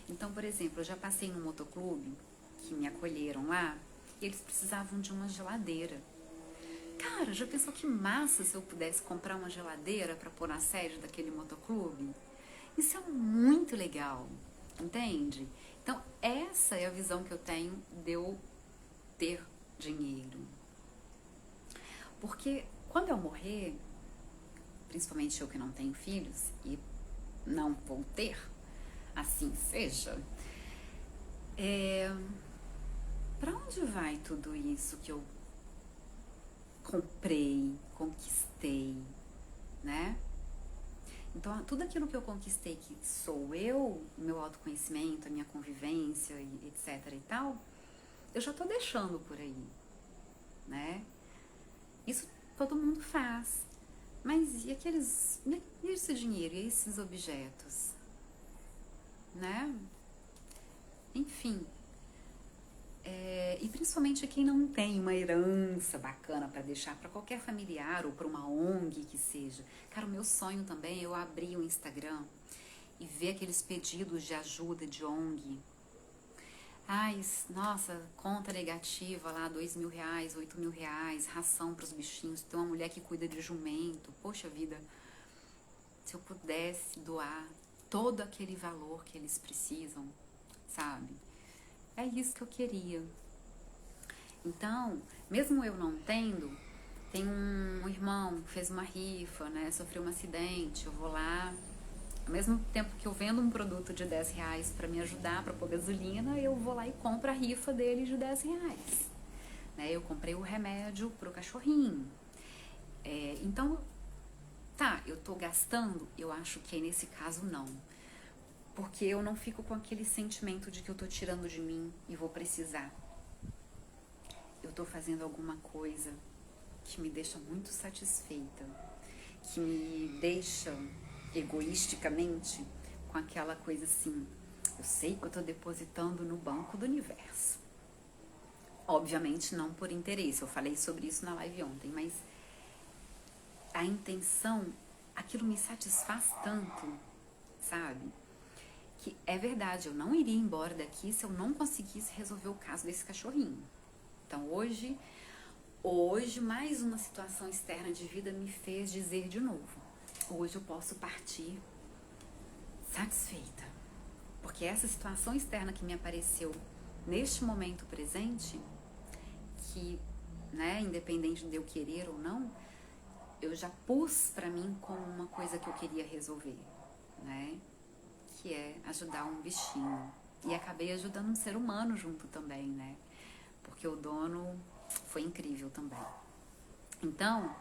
Então, por exemplo, eu já passei num motoclube que me acolheram lá e eles precisavam de uma geladeira. Cara, já pensou que massa se eu pudesse comprar uma geladeira para pôr na sede daquele motoclube? Isso é muito legal, entende? Então, essa é a visão que eu tenho de eu ter dinheiro. Porque quando eu morrer, principalmente eu que não tenho filhos e não vou ter, assim seja, para onde vai tudo isso que eu comprei, conquistei, né? Então, tudo aquilo que eu conquistei, que sou eu, o meu autoconhecimento, a minha convivência, e etc e tal, eu já tô deixando por aí, né? Isso todo mundo faz. Mas e esse dinheiro, e esses objetos, né? Enfim, e principalmente quem não tem uma herança bacana para deixar para qualquer familiar ou para uma ONG que seja. Cara, o meu sonho também é eu abrir o Instagram e ver aqueles pedidos de ajuda de ONG. Ai, nossa, conta negativa lá, R$ 2.000, R$ 8.000, ração para os bichinhos. Tem uma mulher que cuida de jumento. Poxa vida, se eu pudesse doar todo aquele valor que eles precisam, sabe? É isso que eu queria. Então, mesmo eu não tendo, tem um irmão que fez uma rifa, né? Sofreu um acidente, eu vou lá. Ao mesmo tempo que eu vendo um produto de R$ 10 para me ajudar, para pôr gasolina, eu vou lá e compro a rifa dele de R$ 10. Né? Eu comprei o remédio pro cachorrinho. Então, tá, eu tô gastando? Eu acho que nesse caso não. Porque eu não fico com aquele sentimento de que eu tô tirando de mim e vou precisar. Eu tô fazendo alguma coisa que me deixa muito satisfeita, que me deixa egoisticamente com aquela coisa assim, eu sei que eu tô depositando no banco do universo. Obviamente não por interesse, eu falei sobre isso na live ontem, mas a intenção, aquilo me satisfaz tanto, sabe? Que é verdade, eu não iria embora daqui se eu não conseguisse resolver o caso desse cachorrinho. Então hoje mais uma situação externa de vida me fez dizer de novo, hoje eu posso partir satisfeita. Porque essa situação externa que me apareceu neste momento presente, que, né, independente de eu querer ou não, eu já pus pra mim como uma coisa que eu queria resolver, né? Que é ajudar um bichinho. E acabei ajudando um ser humano junto também, né? Porque o dono foi incrível também. Então,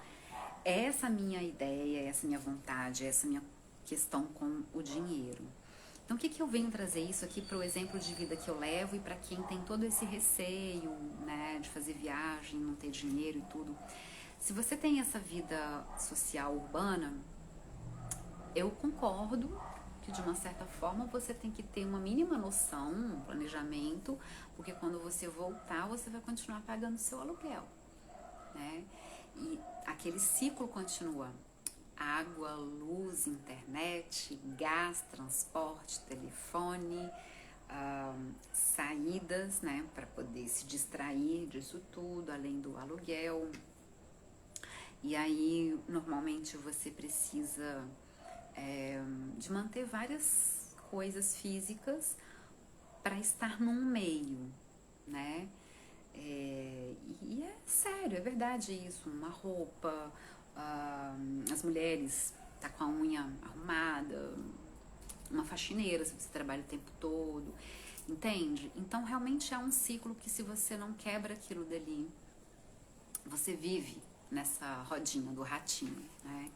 essa minha ideia, essa minha vontade, essa minha questão com o dinheiro. Então, o que eu venho trazer isso aqui para o exemplo de vida que eu levo e para quem tem todo esse receio, né, de fazer viagem, não ter dinheiro e tudo. Se você tem essa vida social urbana, eu concordo que de uma certa forma você tem que ter uma mínima noção, um planejamento, porque quando você voltar você vai continuar pagando seu aluguel, né? E aquele ciclo continua. Água, luz, internet, gás, transporte, telefone, saídas, né, para poder se distrair disso tudo, além do aluguel. E aí, normalmente você precisa de manter várias coisas físicas para estar num meio, né? E é sério, é verdade isso. Uma roupa, as mulheres tá com a unha arrumada, uma faxineira se você trabalha o tempo todo, entende? Então realmente é um ciclo que se você não quebra aquilo dali, você vive nessa rodinha do ratinho, né?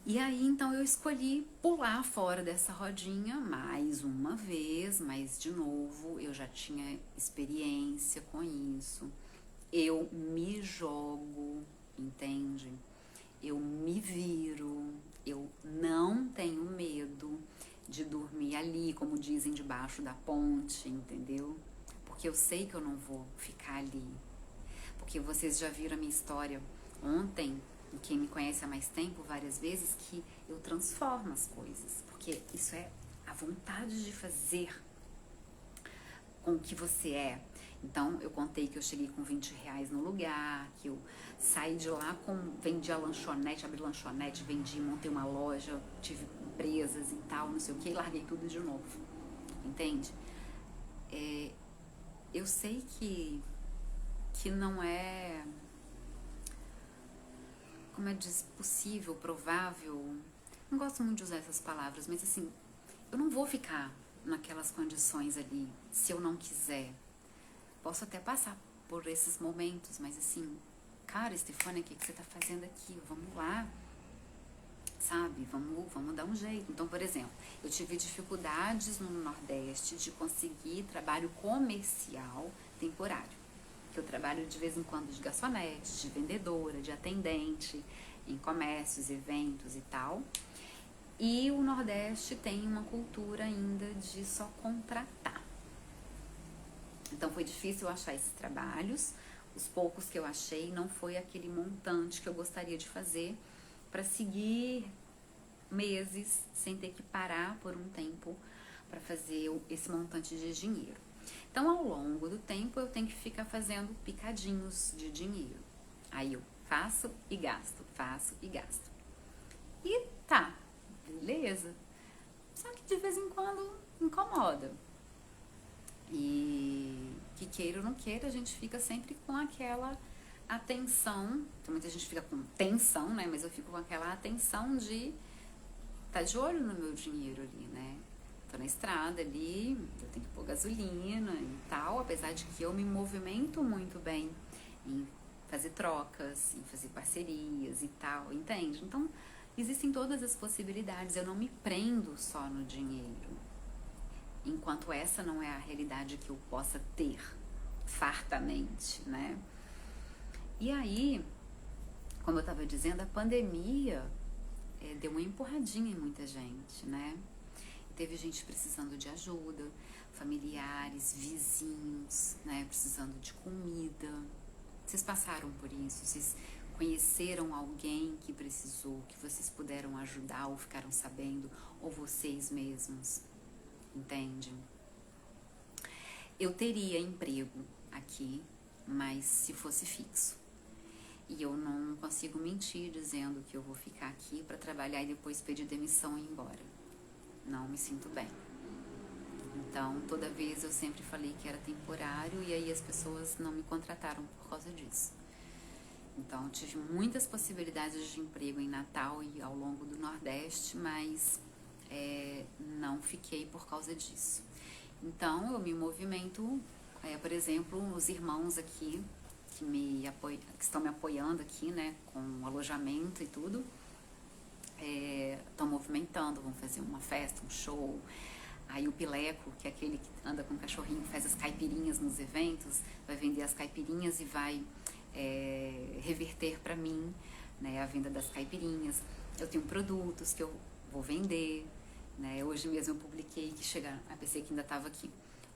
E aí, então, eu escolhi pular fora dessa rodinha mais uma vez, mas de novo, eu já tinha experiência com isso. Eu me jogo, entende? Eu me viro, eu não tenho medo de dormir ali, como dizem, debaixo da ponte, entendeu? Porque eu sei que eu não vou ficar ali. Porque vocês já viram a minha história ontem, e quem me conhece há mais tempo, várias vezes, que eu transformo as coisas. Porque isso é a vontade de fazer com o que você é. Então, eu contei que eu cheguei com R$ 20 no lugar, que eu saí de lá, vendi a lanchonete, abri lanchonete, vendi, montei uma loja, tive empresas e tal, não sei o que, e larguei tudo de novo. Entende? Eu sei que não é, como é diz, possível, provável, não gosto muito de usar essas palavras, mas assim, eu não vou ficar naquelas condições ali, se eu não quiser. Posso até passar por esses momentos, mas assim, cara, Stefânia, o que você tá fazendo aqui? Vamos lá, sabe? sabe? Vamos dar um jeito. Então, por exemplo, eu tive dificuldades no Nordeste de conseguir trabalho comercial temporário. Eu trabalho de vez em quando de garçonete, de vendedora, de atendente, em comércios, eventos e tal. E o Nordeste tem uma cultura ainda de só contratar. Então foi difícil eu achar esses trabalhos. Os poucos que eu achei não foi aquele montante que eu gostaria de fazer para seguir meses sem ter que parar por um tempo para fazer esse montante de dinheiro. Então, ao longo do tempo, eu tenho que ficar fazendo picadinhos de dinheiro. Aí eu faço e gasto, faço e gasto. E tá, beleza. Só que de vez em quando incomoda. E que queira ou não queira, a gente fica sempre com aquela atenção. Muita gente fica com tensão, né? Mas eu fico com aquela atenção de tá de olho no meu dinheiro ali, né? Tô na estrada ali, eu tenho que pôr gasolina e tal, apesar de que eu me movimento muito bem em fazer trocas, em fazer parcerias e tal, entende? Então, existem todas as possibilidades, eu não me prendo só no dinheiro, enquanto essa não é a realidade que eu possa ter fartamente, né? E aí, como eu tava dizendo, a pandemia deu uma empurradinha em muita gente, né? Teve gente precisando de ajuda, familiares, vizinhos, né? Precisando de comida. Vocês passaram por isso? Vocês conheceram alguém que precisou, que vocês puderam ajudar ou ficaram sabendo? Ou vocês mesmos? Entende? Eu teria emprego aqui, mas se fosse fixo. E eu não consigo mentir dizendo que eu vou ficar aqui para trabalhar e depois pedir demissão e ir embora. Não me sinto bem. Então, toda vez eu sempre falei que era temporário e aí as pessoas não me contrataram por causa disso. Então, tive muitas possibilidades de emprego em Natal e ao longo do Nordeste, mas não fiquei por causa disso. Então, eu me movimento, por exemplo, os irmãos aqui que estão me apoiando aqui, né, com alojamento e tudo, estão movimentando, vão fazer uma festa, um show. Aí o Pileco, que é aquele que anda com o cachorrinho, faz as caipirinhas nos eventos, vai vender as caipirinhas e vai reverter para mim, né, a venda das caipirinhas. Eu tenho produtos que eu vou vender, né? Hoje mesmo eu publiquei que chega, a PC que ainda estava aqui,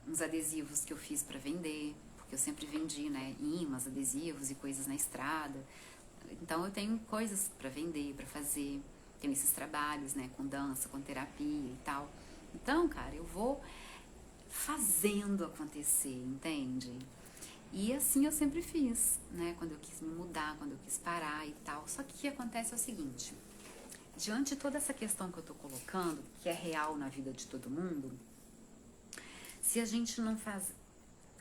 uns adesivos que eu fiz para vender, porque eu sempre vendi, né, imãs, adesivos e coisas na estrada. Então eu tenho coisas para vender, para fazer. Tenho esses trabalhos, né, com dança, com terapia e tal. Então, cara, eu vou fazendo acontecer, entende? E assim eu sempre fiz, né, quando eu quis me mudar, quando eu quis parar e tal. Só que o que acontece é o seguinte, diante de toda essa questão que eu tô colocando, que é real na vida de todo mundo, se a gente não faz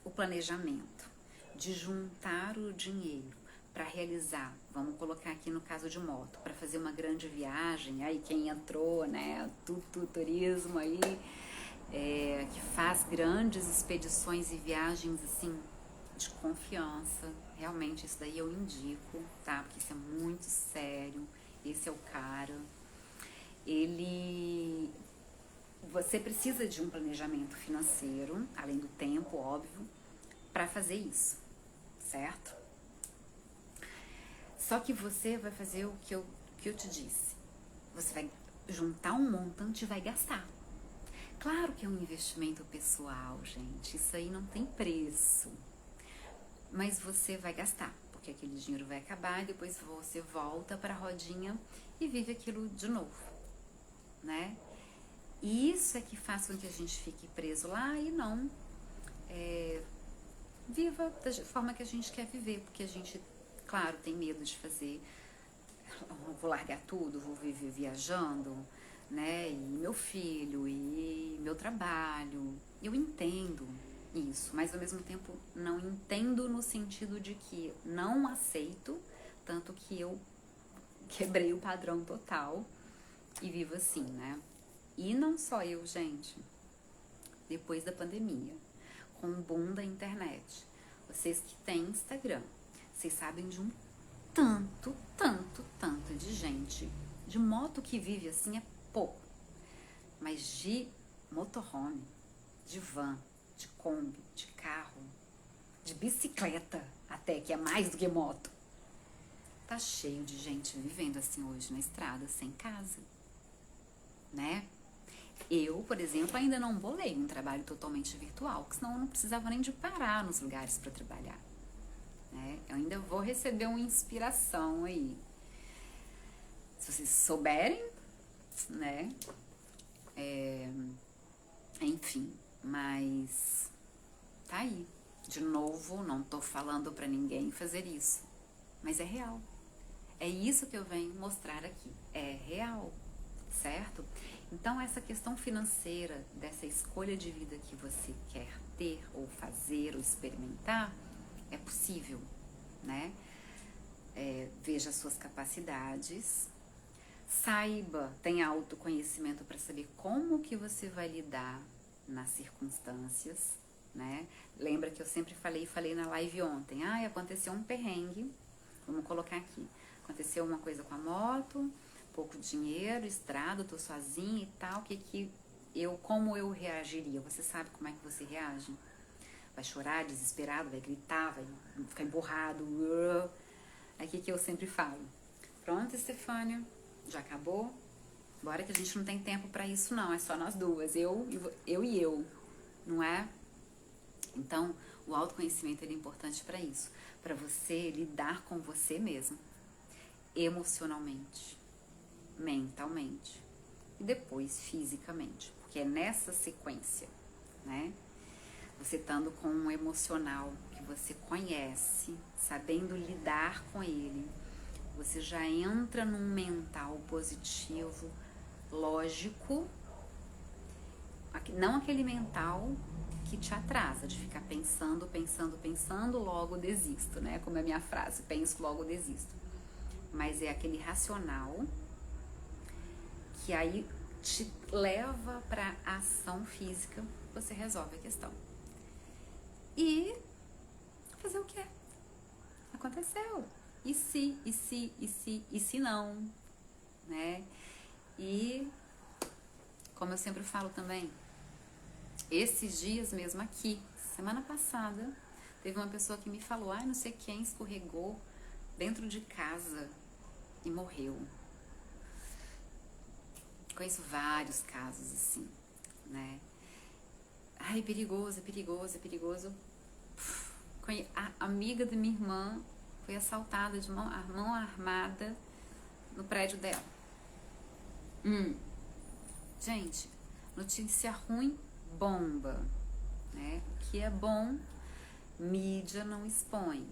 o planejamento de juntar o dinheiro para realizar, vamos colocar aqui no caso de moto, para fazer uma grande viagem, aí quem entrou, né, turismo aí, que faz grandes expedições e viagens assim, de confiança, realmente isso daí eu indico, tá, porque isso é muito sério, esse é o cara, você precisa de um planejamento financeiro, além do tempo, óbvio, para fazer isso, certo? Só que você vai fazer o que eu te disse. Você vai juntar um montante e vai gastar. Claro que é um investimento pessoal, gente. Isso aí não tem preço. Mas você vai gastar, porque aquele dinheiro vai acabar e depois você volta para a rodinha e vive aquilo de novo, né? E isso é que faz com que a gente fique preso lá e não viva da forma que a gente quer viver, porque a gente, claro, tem medo de fazer, vou largar tudo, vou viver viajando, né, e meu filho, e meu trabalho, eu entendo isso, mas ao mesmo tempo não entendo no sentido de que não aceito, tanto que eu quebrei o padrão total e vivo assim, né, e não só eu, gente, depois da pandemia, com o boom da internet, vocês que têm Instagram, vocês sabem de um tanto de gente De moto que vive assim é pouco. Mas de motorhome, de van, de Kombi, de carro, de bicicleta até, que é mais do que moto. Tá cheio de gente vivendo assim hoje na estrada, sem casa, né? Eu, por exemplo, ainda não bolei um trabalho totalmente virtual, porque senão eu não precisava nem de parar nos lugares para trabalhar, né? Eu ainda vou receber uma inspiração aí. Se vocês souberem, né? Enfim, mas tá aí. De novo, não tô falando pra ninguém fazer isso, mas é real. É isso que eu venho mostrar aqui. É real, certo? Então, essa questão financeira, dessa escolha de vida que você quer ter, ou fazer, ou experimentar, é possível, né? Veja as suas capacidades, saiba, tenha autoconhecimento para saber como que você vai lidar nas circunstâncias, né? Lembra que eu sempre falei na live ontem, aconteceu um perrengue, vamos colocar aqui, aconteceu uma coisa com a moto, pouco dinheiro, estrada, tô sozinha e tal, como eu reagiria? Você sabe como é que você reage? Vai chorar, desesperado, vai gritar, vai ficar emburrado. Aí o que eu sempre falo? Pronto, Estefânia, já acabou? Bora que a gente não tem tempo pra isso não, é só nós duas, eu e eu, não é? Então, o autoconhecimento é importante para isso, para você lidar com você mesmo, emocionalmente, mentalmente e depois fisicamente, porque é nessa sequência, né? Você estando com um emocional que você conhece, sabendo lidar com ele, você já entra num mental positivo, lógico, não aquele mental que te atrasa, de ficar pensando, logo desisto, né? Como é a minha frase, penso, logo desisto. Mas é aquele racional que aí te leva para ação física, você resolve a questão. E fazer o quê? Aconteceu. E se não, né? E, como eu sempre falo também, esses dias mesmo aqui, semana passada, teve uma pessoa que me falou, não sei quem escorregou dentro de casa e morreu. Conheço vários casos assim, né? É perigoso. A amiga da minha irmã foi assaltada de mão armada no prédio dela. Gente, notícia ruim bomba, né? O que é bom, mídia não expõe.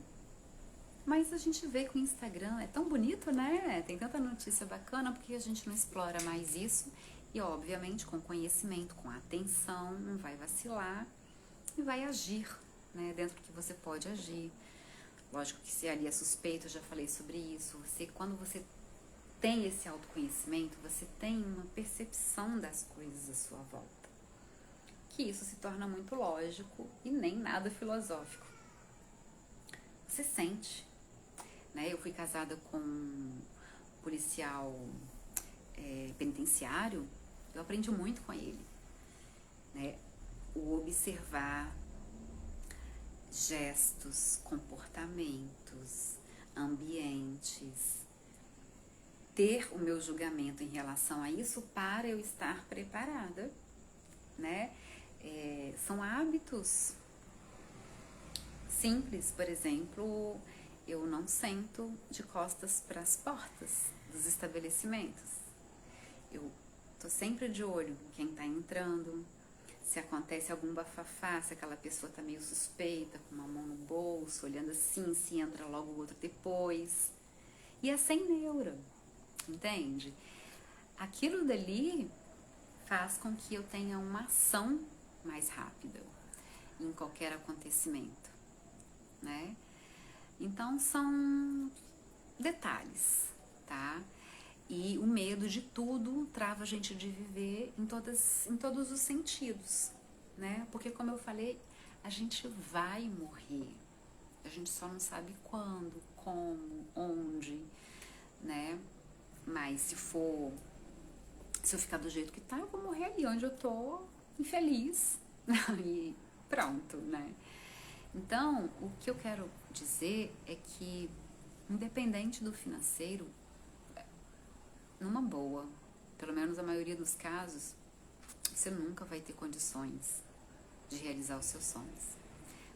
Mas a gente vê que o Instagram é tão bonito, né? Tem tanta notícia bacana, porque a gente não explora mais isso. E, obviamente, com conhecimento, com atenção, não vai vacilar e vai agir, né? Dentro do que você pode agir. Lógico que se ali é suspeito, eu já falei sobre isso. Quando você tem esse autoconhecimento, você tem uma percepção das coisas à sua volta. Que isso se torna muito lógico e nem nada filosófico. Você sente, né? Eu fui casada com um policial penitenciário, eu aprendi muito com ele, né? O observar gestos, comportamentos, ambientes, ter o meu julgamento em relação a isso para eu estar preparada, né? São hábitos simples, por exemplo, eu não sento de costas para as portas dos estabelecimentos. Eu tô sempre de olho em quem tá entrando, se acontece algum bafafá, se aquela pessoa tá meio suspeita, com uma mão no bolso, olhando assim, se entra logo o outro depois. E é sem neura, entende? Aquilo dali faz com que eu tenha uma ação mais rápida em qualquer acontecimento, né? Então são detalhes, tá? E o medo de tudo trava a gente de viver em todos os sentidos, né? Porque, como eu falei, a gente vai morrer. A gente só não sabe quando, como, onde, né? Mas se eu ficar do jeito que tá, eu vou morrer ali onde eu tô, infeliz. E pronto, né? Então, o que eu quero dizer é que, independente do financeiro, numa boa, pelo menos a maioria dos casos, você nunca vai ter condições de realizar os seus sonhos.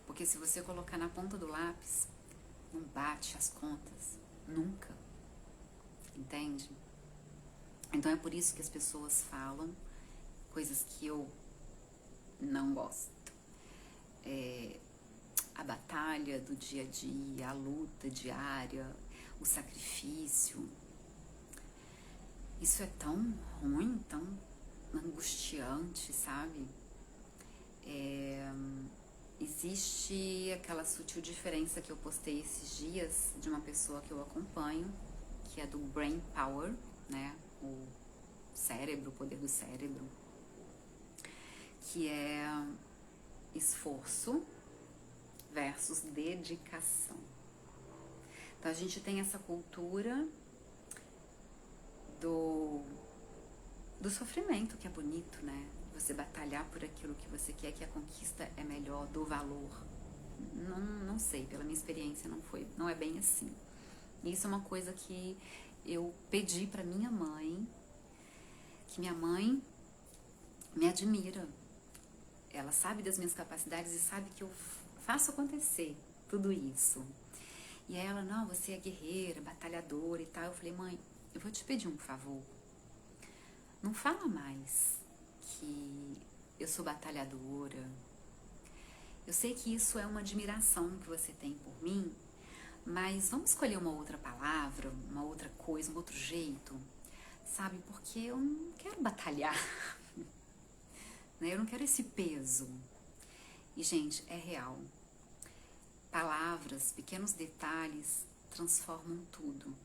Porque se você colocar na ponta do lápis, não bate as contas, nunca. Entende? Então é por isso que as pessoas falam coisas que eu não gosto. A batalha do dia a dia, a luta diária, o sacrifício. Isso é tão ruim, tão angustiante, sabe? Existe aquela sutil diferença que eu postei esses dias de uma pessoa que eu acompanho, que é do Brain Power, né? O cérebro, o poder do cérebro, que é esforço versus dedicação. Então a gente tem essa cultura do sofrimento, que é bonito, né? Você batalhar por aquilo que você quer, que a conquista é melhor, do valor. Não sei, pela minha experiência não é bem assim. Isso é uma coisa que eu pedi pra minha mãe, que minha mãe me admira. Ela sabe das minhas capacidades e sabe que eu faço acontecer tudo isso. E aí ela, não, você é guerreira, batalhadora e tal. Eu falei, mãe, eu vou te pedir um favor. Não fala mais que eu sou batalhadora. Eu sei que isso é uma admiração que você tem por mim, mas vamos escolher uma outra palavra, uma outra coisa, um outro jeito, sabe? Porque eu não quero batalhar, né? Eu não quero esse peso. E, gente, é real. Palavras, pequenos detalhes transformam tudo.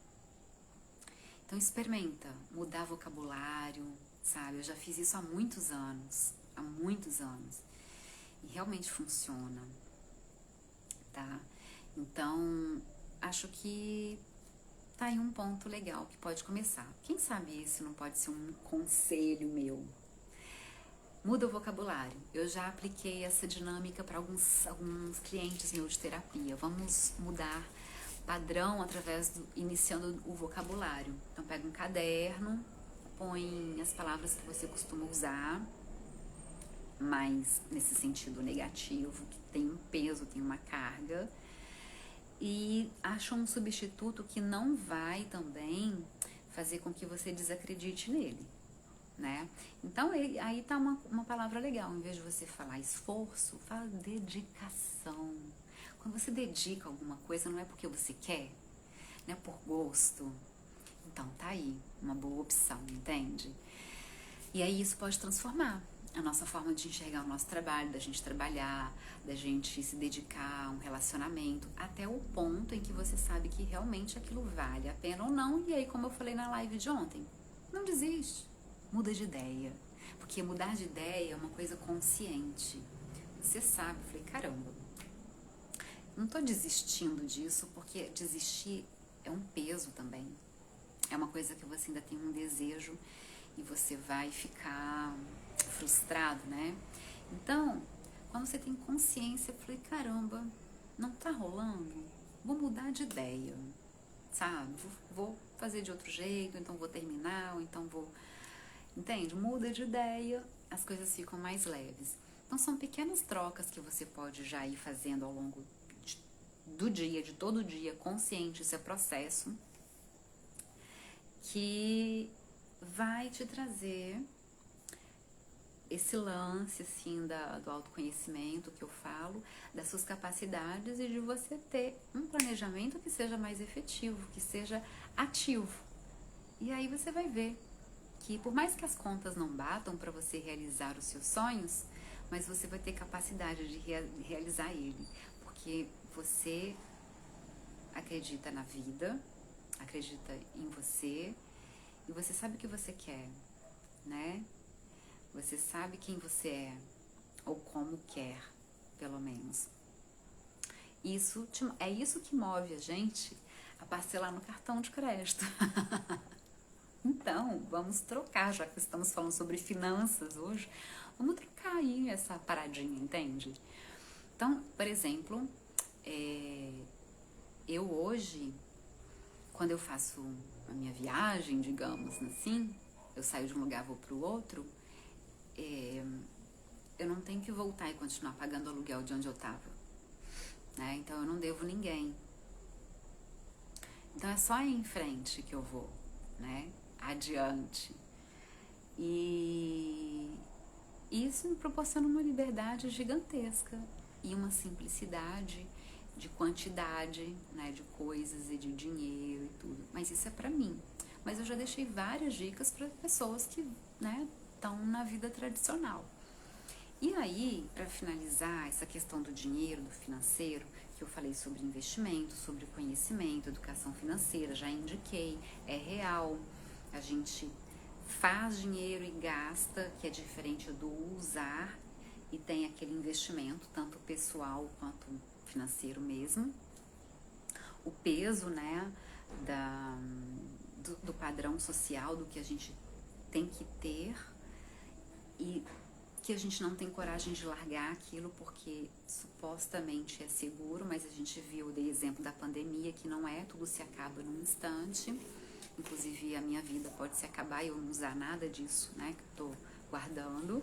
Então experimenta mudar vocabulário, sabe? Eu já fiz isso há muitos anos, e realmente funciona, tá? Então, acho que tá aí um ponto legal que pode começar. Quem sabe isso não pode ser um conselho meu? Muda o vocabulário. Eu já apliquei essa dinâmica para alguns clientes meus de terapia. Vamos mudar padrão iniciando o vocabulário. Então pega um caderno, põe as palavras que você costuma usar, mas nesse sentido negativo, que tem um peso, tem uma carga, e acha um substituto que não vai também fazer com que você desacredite nele, né? Então aí tá uma palavra legal. Em vez de você falar esforço, fala dedicação. Quando você dedica alguma coisa, não é porque você quer, não é por gosto. Então tá aí, uma boa opção, entende? E aí isso pode transformar a nossa forma de enxergar o nosso trabalho, da gente trabalhar, da gente se dedicar a um relacionamento, até o ponto em que você sabe que realmente aquilo vale a pena ou não. E aí, como eu falei na live de ontem, não desiste, muda de ideia. Porque mudar de ideia é uma coisa consciente. Você sabe, eu falei, caramba, não tô desistindo disso, porque desistir é um peso também. É uma coisa que você ainda tem um desejo e você vai ficar frustrado, né? Então, quando você tem consciência, eu falei, caramba, não tá rolando? Vou mudar de ideia, sabe? Vou fazer de outro jeito, então vou terminar, ou então vou... Entende? Muda de ideia, as coisas ficam mais leves. Então, são pequenas trocas que você pode já ir fazendo ao longo do dia, de todo dia, consciente, isso é processo, que vai te trazer esse lance, assim, do autoconhecimento que eu falo, das suas capacidades e de você ter um planejamento que seja mais efetivo, que seja ativo. E aí você vai ver que por mais que as contas não batam para você realizar os seus sonhos, mas você vai ter capacidade de realizar ele, porque você acredita na vida, acredita em você e você sabe o que você quer, né? Você sabe quem você é, ou como quer, pelo menos. É isso que move a gente a parcelar no cartão de crédito. Então, vamos trocar, já que estamos falando sobre finanças hoje, vamos trocar aí essa paradinha, entende? Então, por exemplo, eu hoje, quando eu faço a minha viagem, digamos assim, eu saio de um lugar, vou pro outro, eu não tenho que voltar e continuar pagando o aluguel de onde eu tava, né? Então eu não devo ninguém. Então é só ir em frente que eu vou, né? Adiante. E isso me proporciona uma liberdade gigantesca e uma simplicidade de quantidade, né, de coisas e de dinheiro e tudo. Mas isso é pra mim. Mas eu já deixei várias dicas para pessoas que, né, estão na vida tradicional. E aí, para finalizar essa questão do dinheiro, do financeiro, que eu falei sobre investimento, sobre conhecimento, educação financeira, já indiquei, é real. A gente faz dinheiro e gasta, que é diferente do usar, e tem aquele investimento, tanto pessoal quanto financeiro mesmo. O peso, né, do padrão social, do que a gente tem que ter, e que a gente não tem coragem de largar aquilo porque supostamente é seguro, mas a gente viu, dei exemplo da pandemia, que não é, tudo se acaba num instante. Inclusive a minha vida pode se acabar e eu não usar nada disso, né, que eu tô guardando.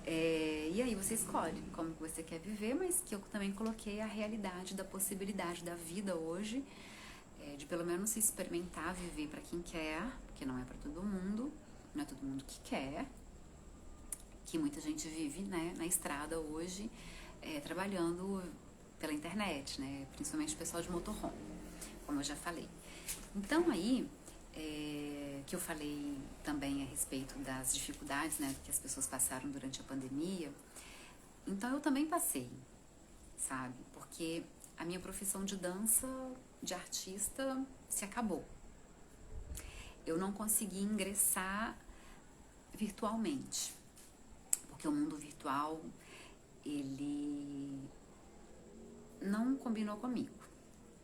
E aí você escolhe como você quer viver, mas que eu também coloquei a realidade da possibilidade da vida hoje, de pelo menos se experimentar viver para quem quer, porque não é para todo mundo, não é todo mundo que quer, que muita gente vive, né, na estrada hoje, trabalhando pela internet, né, principalmente o pessoal de motorhome, como eu já falei. Então aí, que eu falei também a respeito das dificuldades, né, que as pessoas passaram durante a pandemia, então eu também passei, sabe, porque a minha profissão de dança, de artista, se acabou. Eu não consegui ingressar virtualmente, porque o mundo virtual, ele não combinou comigo,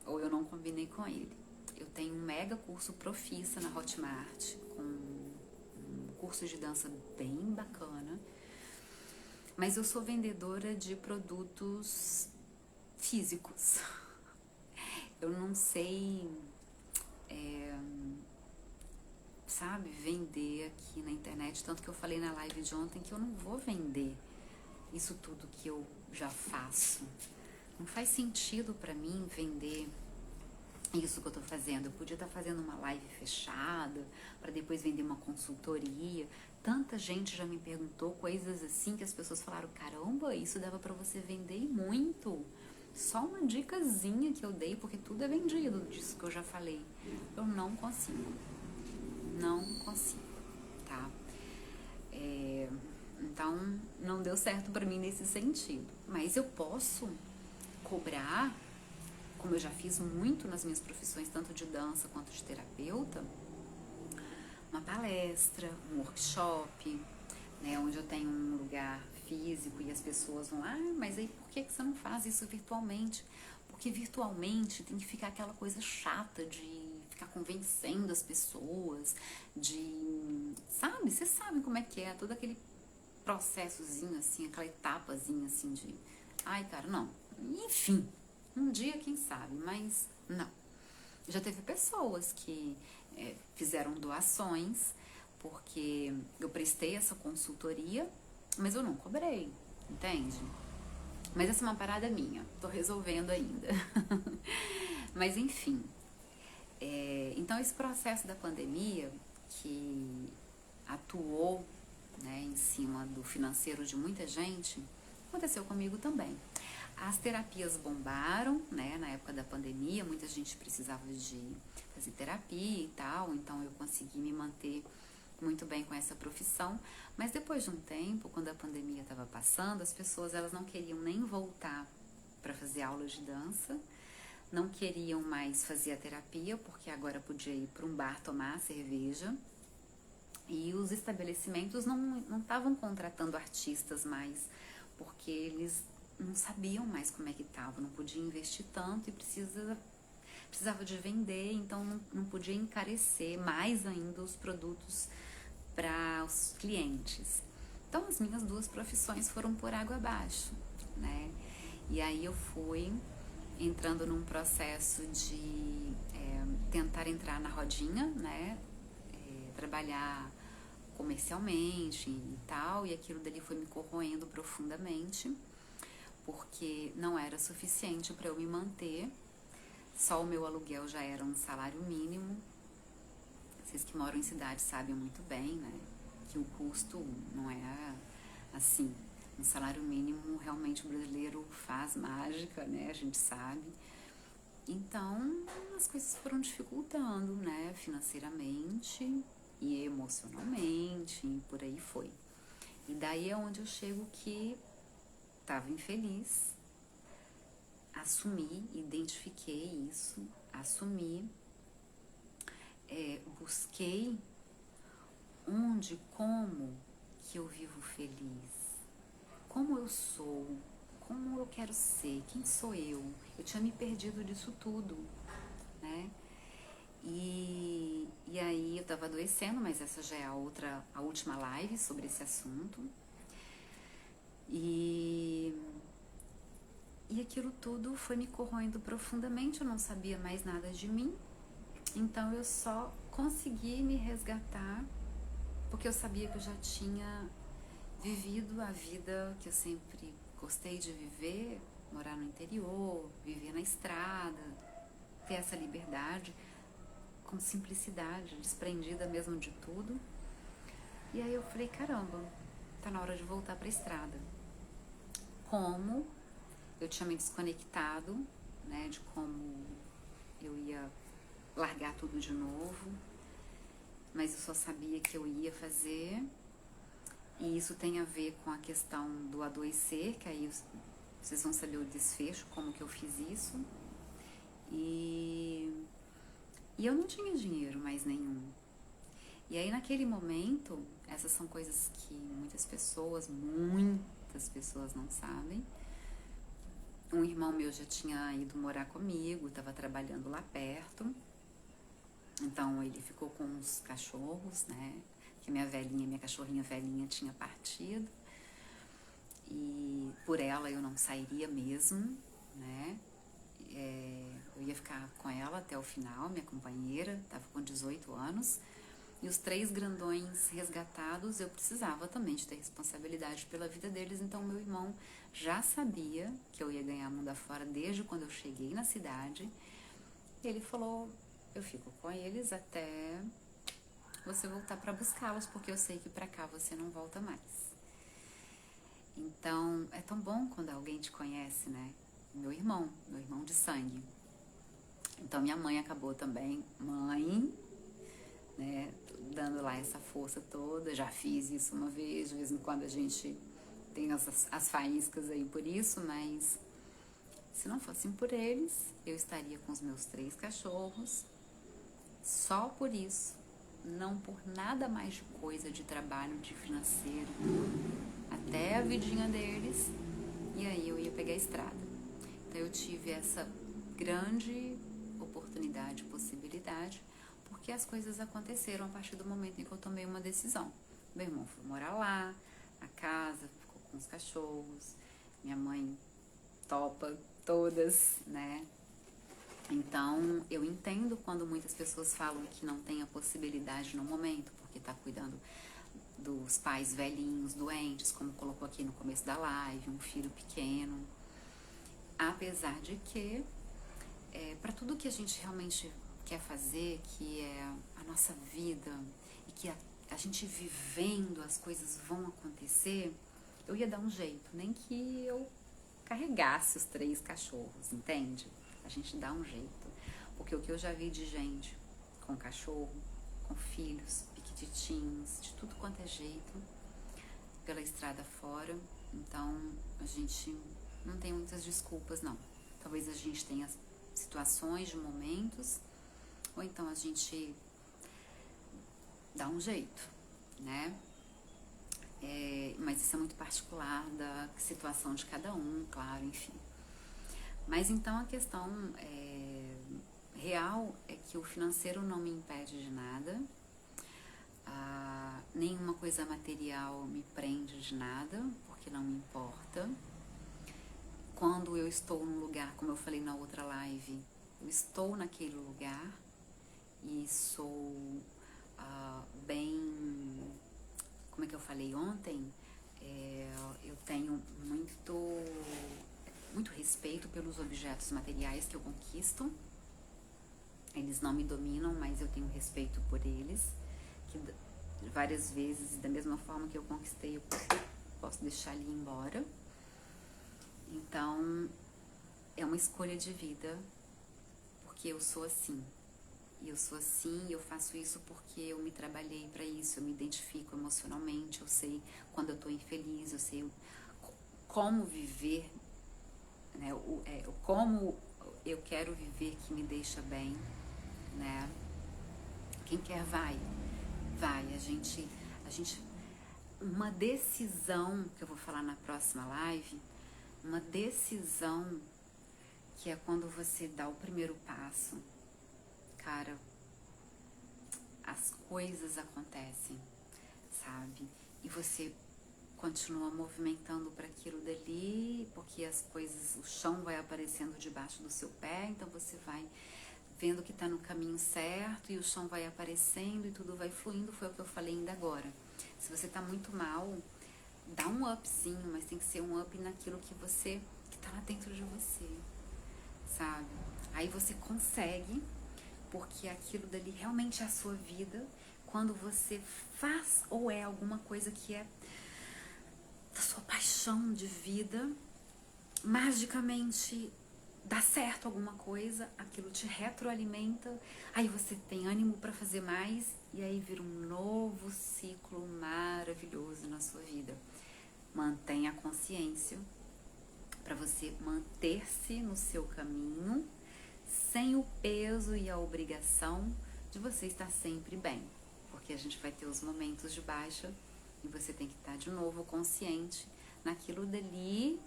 ou eu não combinei com ele. Eu tenho um mega curso Profissa na Hotmart, com um curso de dança bem bacana, mas eu sou vendedora de produtos físicos. Eu não sei, sabe, vender aqui na internet, tanto que eu falei na live de ontem que eu não vou vender isso tudo que eu já faço. Não faz sentido pra mim vender isso que eu tô fazendo. Eu podia estar fazendo uma live fechada para depois vender uma consultoria. Tanta gente já me perguntou coisas assim que as pessoas falaram: caramba, isso dava para você vender muito. Só uma dicasinha que eu dei, porque tudo é vendido disso que eu já falei. Eu não consigo. Não consigo, tá? Então, não deu certo pra mim nesse sentido. Mas eu posso cobrar, como eu já fiz muito nas minhas profissões, tanto de dança quanto de terapeuta, uma palestra, um workshop, né, onde eu tenho um lugar físico e as pessoas vão, mas aí por que você não faz isso virtualmente? Porque virtualmente tem que ficar aquela coisa chata de ficar convencendo as pessoas, sabe, vocês sabem como é que é, todo aquele processozinho assim, aquela etapazinha assim de, cara, não, enfim, um dia quem sabe, mas não. Já teve pessoas que fizeram doações porque eu prestei essa consultoria, mas eu não cobrei, entende? Mas essa é uma parada minha, tô resolvendo ainda. Mas enfim, então esse processo da pandemia que atuou, né, em cima do financeiro de muita gente, aconteceu comigo também. As terapias bombaram, né, na época da pandemia, muita gente precisava de fazer terapia e tal, então eu consegui me manter muito bem com essa profissão, mas depois de um tempo, quando a pandemia estava passando, as pessoas elas não queriam nem voltar para fazer aulas de dança, não queriam mais fazer a terapia, porque agora podia ir para um bar tomar cerveja, e os estabelecimentos não estavam contratando artistas mais, porque eles não sabiam mais como é que estava, não podia investir tanto e precisava de vender, então não podia encarecer mais ainda os produtos para os clientes. Então as minhas duas profissões foram por água abaixo, né? E aí eu fui entrando num processo de tentar entrar na rodinha, né? Trabalhar comercialmente e tal, e aquilo dali foi me corroendo profundamente, porque não era suficiente para eu me manter. Só o meu aluguel já era um salário mínimo. Vocês que moram em cidade sabem muito bem, né? Que o custo não é assim. Um salário mínimo, realmente o brasileiro faz mágica, né? A gente sabe. Então, as coisas foram dificultando, né? Financeiramente e emocionalmente, e por aí foi. E daí é onde eu chego que estava infeliz, assumi, identifiquei isso, assumi, busquei onde, como que eu vivo feliz, como eu sou, como eu quero ser, quem sou eu. Eu tinha me perdido disso tudo, né? E aí eu tava adoecendo, mas essa já é a última live sobre esse assunto. E aquilo tudo foi me corroendo profundamente, eu não sabia mais nada de mim. Então eu só consegui me resgatar porque eu sabia que eu já tinha vivido a vida que eu sempre gostei de viver, morar no interior, viver na estrada, ter essa liberdade com simplicidade, desprendida mesmo de tudo. E aí eu falei, caramba, tá na hora de voltar pra estrada. Como eu tinha me desconectado, né, de como eu ia largar tudo de novo, mas eu só sabia que eu ia fazer. E isso tem a ver com a questão do adoecer, que aí vocês vão saber o desfecho, como que eu fiz isso. E eu não tinha dinheiro mais nenhum. E aí naquele momento, essas são coisas que muitas pessoas não sabem. Um irmão meu já tinha ido morar comigo, estava trabalhando lá perto. Então ele ficou com os cachorros, né? Que minha cachorrinha velhinha tinha partido. E por ela eu não sairia mesmo, né? Eu ia ficar com ela até o final, minha companheira, estava com 18 anos. E os 3 grandões resgatados, eu precisava também de ter responsabilidade pela vida deles. Então meu irmão já sabia que eu ia ganhar mundo afora desde quando eu cheguei na cidade. E ele falou, eu fico com eles até você voltar para buscá-los, porque eu sei que para cá você não volta mais. Então é tão bom quando alguém te conhece, né? Meu irmão de sangue. Então minha mãe acabou também, né, dando lá essa força toda. Já fiz isso uma vez, de vez em quando a gente tem as faíscas aí por isso, mas se não fossem por eles, eu estaria com os meus 3 cachorros, só por isso, não por nada mais de coisa, de trabalho, de financeiro, até a vidinha deles, e aí eu ia pegar a estrada. Então eu tive essa grande oportunidade, possibilidade, porque as coisas aconteceram a partir do momento em que eu tomei uma decisão. Meu irmão foi morar lá, a casa, ficou com os cachorros, minha mãe topa todas, né? Então eu entendo quando muitas pessoas falam que não tem a possibilidade no momento, porque tá cuidando dos pais velhinhos, doentes, como colocou aqui no começo da live, um filho pequeno. Apesar de que, para tudo que a gente realmente quer fazer, que é a nossa vida, e que a gente vivendo, as coisas vão acontecer, eu ia dar um jeito, nem que eu carregasse os 3 cachorros, entende? A gente dá um jeito. Porque o que eu já vi de gente com cachorro, com filhos, piquititinhos, de tudo quanto é jeito, pela estrada fora, então a gente não tem muitas desculpas, não. Talvez a gente tenha situações de momentos, ou então a gente dá um jeito, né? Mas isso é muito particular da situação de cada um, claro, enfim. Mas então a questão Real é que o financeiro não me impede de nada, nenhuma coisa material me prende de nada, porque não me importa. Quando eu estou num lugar, como eu falei na outra live, eu estou naquele lugar e sou bem, como é que eu falei ontem, eu tenho muito respeito pelos objetos materiais que eu conquisto. Eles não me dominam, mas eu tenho respeito por eles, que várias vezes, da mesma forma que eu conquistei, eu posso deixar ele ir embora. Então, é uma escolha de vida, porque eu sou assim. E eu sou assim, e eu faço isso porque eu me trabalhei para isso, eu me identifico emocionalmente, eu sei quando eu tô infeliz, eu sei como viver, né, como eu quero viver que me deixa bem, né? Quem quer vai, a gente, uma decisão que eu vou falar na próxima live, uma decisão que é quando você dá o primeiro passo, cara, as coisas acontecem, sabe? E você continua movimentando para aquilo dali, porque as coisas, o chão vai aparecendo debaixo do seu pé, então você vai vendo que está no caminho certo e o chão vai aparecendo e tudo vai fluindo, foi o que eu falei ainda agora. Se você está muito mal, dá um upzinho, mas tem que ser um up naquilo que tá lá dentro de você, sabe? Aí você consegue, porque aquilo dali realmente é a sua vida, quando você faz ou é alguma coisa que é da sua paixão de vida, magicamente dá certo alguma coisa, aquilo te retroalimenta, aí você tem ânimo para fazer mais e aí vira um novo ciclo maravilhoso na sua vida. Mantenha a consciência para você manter-se no seu caminho sem o peso e a obrigação de você estar sempre bem, porque a gente vai ter os momentos de baixa e você tem que estar de novo consciente naquilo dali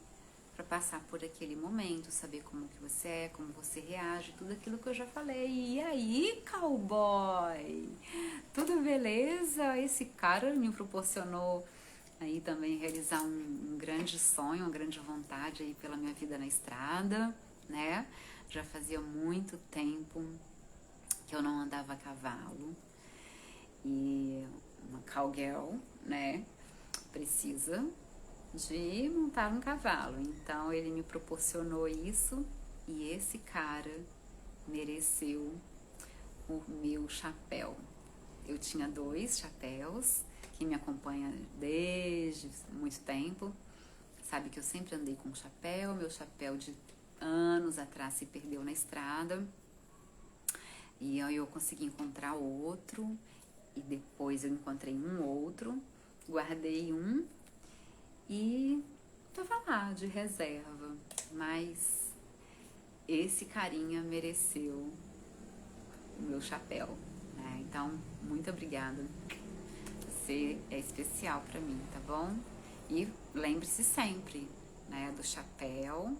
para passar por aquele momento, saber como que você é, como você reage, tudo aquilo que eu já falei. E aí, cowboy? Tudo beleza? Esse cara me proporcionou aí também realizar um grande sonho, uma grande vontade aí pela minha vida na estrada, né? Já fazia muito tempo que eu não andava a cavalo e uma cowgirl, né, precisa de montar um cavalo. Então ele me proporcionou isso e esse cara mereceu o meu chapéu. Eu tinha 2 chapéus que me acompanham desde muito tempo. Sabe que eu sempre andei com chapéu, meu chapéu de anos atrás se perdeu na estrada. E aí eu consegui encontrar outro e depois eu encontrei um outro, guardei um e tava lá de reserva, mas esse carinha mereceu o meu chapéu, né? Então, muito obrigada. Você é especial pra mim, tá bom? E lembre-se sempre, né, do chapéu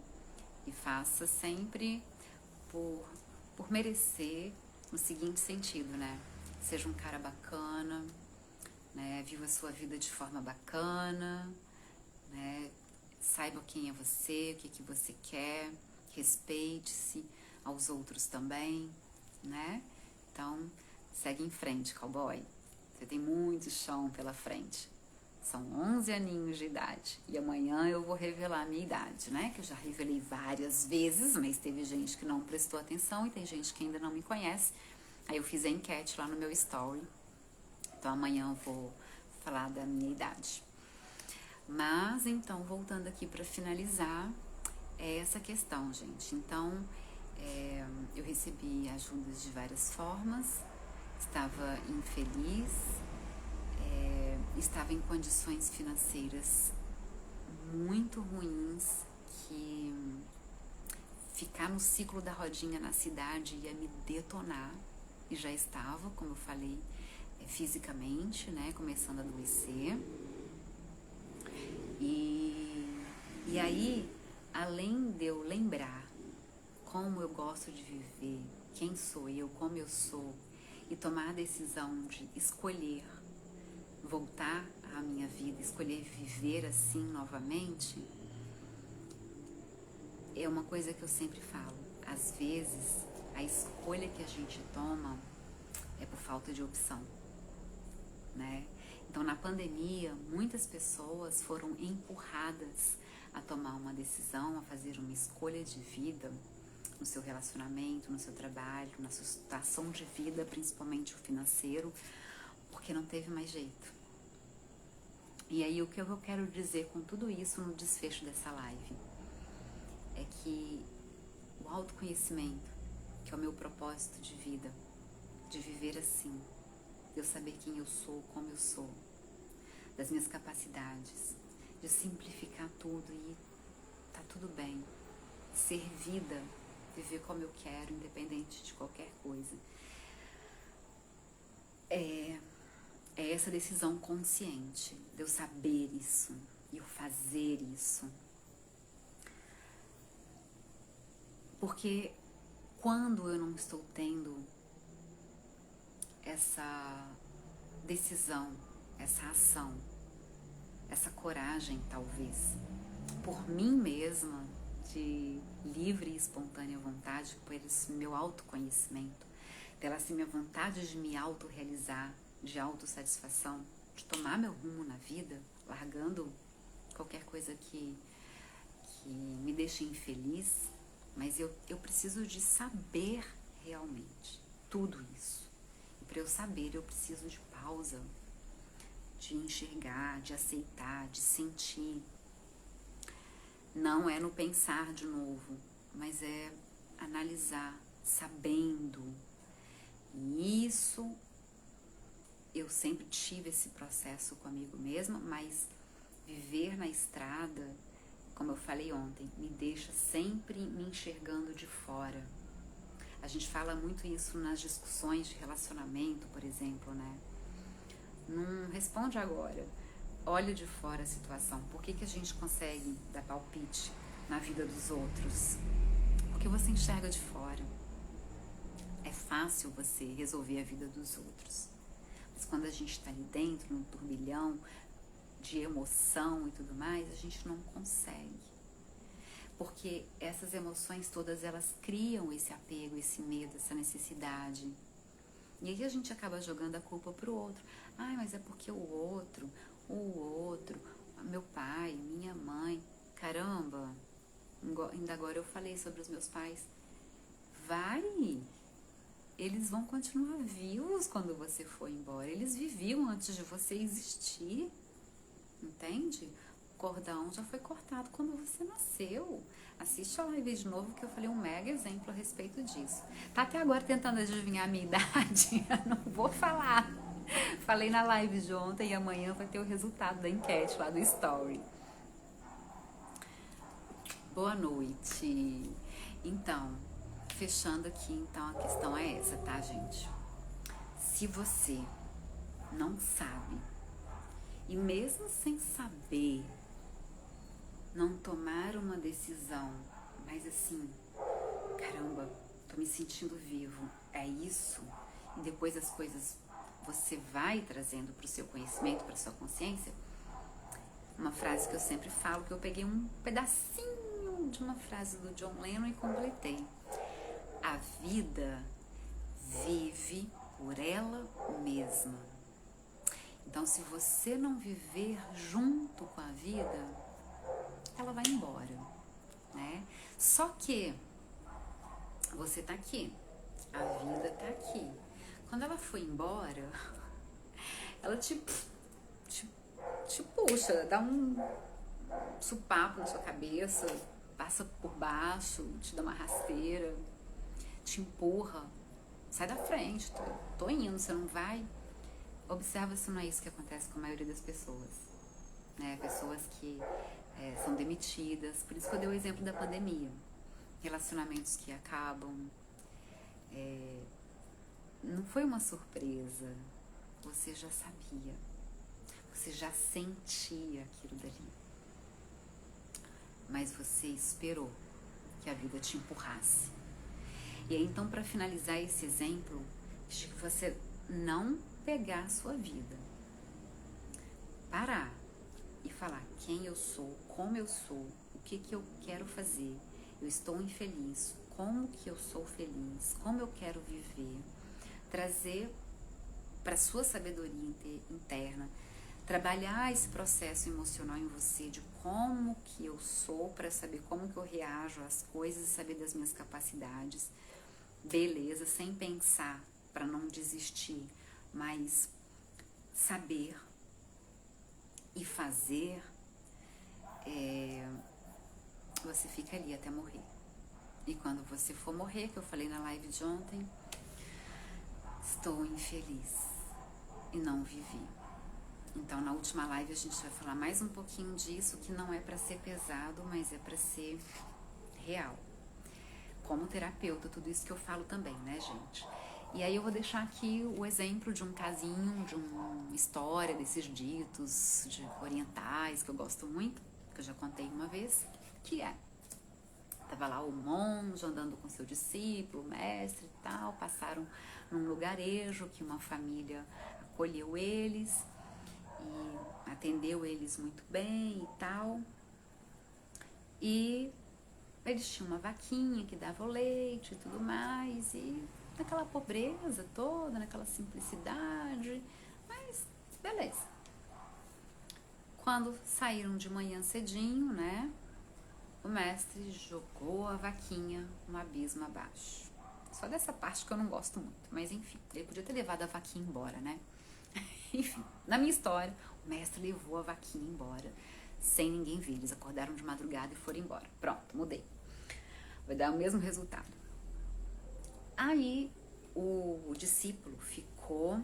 e faça sempre por merecer, no seguinte sentido, né? Seja um cara bacana, né? Viva a sua vida de forma bacana, né? Saiba quem é você, o que você quer, respeite-se aos outros também, né? Então, segue em frente, cowboy. Você tem muito chão pela frente. São 11 aninhos de idade. E amanhã eu vou revelar a minha idade, né? Que eu já revelei várias vezes, mas teve gente que não prestou atenção e tem gente que ainda não me conhece. Aí eu fiz a enquete lá no meu story. Então amanhã eu vou falar da minha idade. Mas então, voltando aqui para finalizar, é essa questão, gente. Então, eu recebi ajudas de várias formas, estava infeliz, estava em condições financeiras muito ruins, que ficar no ciclo da rodinha na cidade ia me detonar, e já estava, como eu falei, fisicamente, né, começando a adoecer. E aí, além de eu lembrar como eu gosto de viver, quem sou eu, como eu sou, e tomar a decisão de escolher voltar à minha vida, escolher viver assim novamente, é uma coisa que eu sempre falo. Às vezes, a escolha que a gente toma é por falta de opção, né? Então, na pandemia, muitas pessoas foram empurradas a tomar uma decisão, a fazer uma escolha de vida no seu relacionamento, no seu trabalho, na sua situação de vida, principalmente o financeiro, porque não teve mais jeito. E aí, o que eu quero dizer com tudo isso no desfecho dessa live é que o autoconhecimento, que é o meu propósito de vida, de viver assim, de eu saber quem eu sou, como eu sou, das minhas capacidades, de simplificar tudo e tá tudo bem, ser vida, viver como eu quero, independente de qualquer coisa. É essa decisão consciente, de eu saber isso, e eu fazer isso. Porque quando eu não estou tendo essa decisão, essa ação, essa coragem, talvez, por mim mesma, de livre e espontânea vontade, por esse meu autoconhecimento, pela assim, minha vontade de me autorrealizar, de autossatisfação, de tomar meu rumo na vida, largando qualquer coisa que me deixe infeliz, mas eu preciso de saber realmente tudo isso. E para eu saber, eu preciso de pausa, de enxergar, de aceitar, de sentir. Não é no pensar de novo, mas é analisar, sabendo. E isso, eu sempre tive esse processo comigo mesma, mas viver na estrada, como eu falei ontem, me deixa sempre me enxergando de fora. A gente fala muito isso nas discussões de relacionamento, por exemplo, né? Não responde agora. Olha de fora a situação. Por que a gente consegue dar palpite na vida dos outros? Porque você enxerga de fora. É fácil você resolver a vida dos outros. Mas quando a gente está ali dentro, num turbilhão de emoção e tudo mais, a gente não consegue. Porque essas emoções todas, elas criam esse apego, esse medo, essa necessidade. E aí a gente acaba jogando a culpa pro outro. Ai, mas é porque o outro, meu pai, minha mãe. Caramba, ainda agora eu falei sobre os meus pais. Eles vão continuar vivos quando você for embora. Eles viviam antes de você existir, entende? O cordão já foi cortado quando você nasceu. Assiste a live de novo que eu falei um mega exemplo a respeito disso. Tá até agora tentando adivinhar a minha idade? Eu não vou falar. Falei na live de ontem e amanhã vai ter o resultado da enquete lá do Story. Boa noite. Então, fechando aqui, então a questão é essa, tá, gente? Se você não sabe, e mesmo sem saber, não tomar uma decisão, mas assim, caramba, tô me sentindo vivo, é isso? E depois as coisas você vai trazendo pro seu conhecimento, pra sua consciência. Uma frase que eu sempre falo, que eu peguei um pedacinho de uma frase do John Lennon e completei. A vida vive por ela mesma. Então, se você não viver junto com a vida, ela vai embora, né? Só que você tá aqui, a vida tá aqui. Quando ela foi embora, ela te puxa, dá um supapo na sua cabeça, passa por baixo, te dá uma rasteira, te empurra, sai da frente, tô indo, você não vai. Observa se não é isso que acontece com a maioria das pessoas, né? Pessoas que são demitidas, por isso que eu dei o exemplo da pandemia, relacionamentos que acabam, não foi uma surpresa, você já sabia, você já sentia aquilo dali, mas você esperou que a vida te empurrasse. E aí, então, para finalizar esse exemplo, de que você não pegar a sua vida, parar e falar quem eu sou, como eu sou, o que eu quero fazer, eu estou infeliz, como que eu sou feliz, como eu quero viver, trazer para sua sabedoria interna, trabalhar esse processo emocional em você de como que eu sou, para saber como que eu reajo às coisas, saber das minhas capacidades, beleza, sem pensar, para não desistir, mas saber e fazer, você fica ali até morrer. E quando você for morrer, que eu falei na live de ontem, estou infeliz e não vivi. Então, na última live a gente vai falar mais um pouquinho disso, que não é para ser pesado, mas é para ser real. Como terapeuta, tudo isso que eu falo também, né, gente? E aí eu vou deixar aqui o exemplo de um casinho, de uma história desses ditos de orientais, que eu gosto muito, que eu já contei uma vez, que tava lá o monge andando com seu discípulo, o mestre e tal, passaram num lugarejo que uma família acolheu eles e atendeu eles muito bem e tal. E eles tinham uma vaquinha que dava o leite e tudo mais, e naquela pobreza toda, naquela simplicidade, mas beleza. Quando saíram de manhã cedinho, né, o mestre jogou a vaquinha um abismo abaixo. Só dessa parte que eu não gosto muito, mas enfim, ele podia ter levado a vaquinha embora, né? Enfim, na minha história, o mestre levou a vaquinha embora, sem ninguém ver. Eles acordaram de madrugada e foram embora. Pronto, mudei. Vai dar o mesmo resultado. Aí o discípulo ficou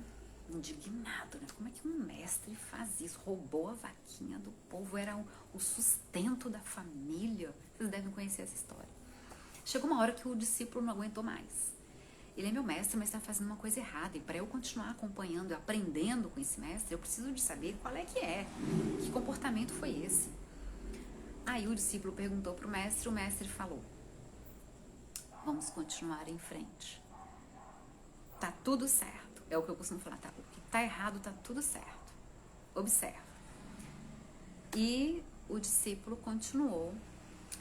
indignado, né? Como é que um mestre faz isso? Roubou a vaquinha do povo, era o sustento da família. Vocês devem conhecer essa história. Chegou uma hora que o discípulo não aguentou mais. Ele é meu mestre, mas está fazendo uma coisa errada. E para eu continuar acompanhando e aprendendo com esse mestre, eu preciso de saber qual é. Que comportamento foi esse? Aí o discípulo perguntou para o mestre falou: vamos continuar em frente. Tá tudo certo. É o que eu costumo falar, tá? O que tá errado tá tudo certo. Observa. E o discípulo continuou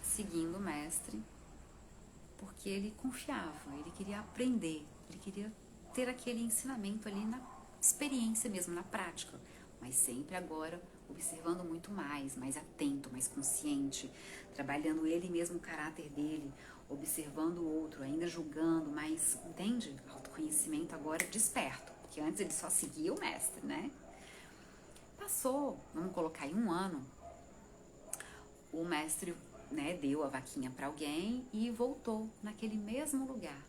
seguindo o mestre, porque ele confiava, ele queria aprender, ele queria ter aquele ensinamento ali na experiência mesmo, na prática, mas sempre agora observando muito mais atento, mais consciente, trabalhando ele mesmo, o caráter dele, observando o outro, ainda julgando, mas entende? Autoconhecimento agora desperto, porque antes ele só seguia o mestre, né? Passou, vamos colocar aí 1 ano, o mestre, né, deu a vaquinha para alguém e voltou naquele mesmo lugar.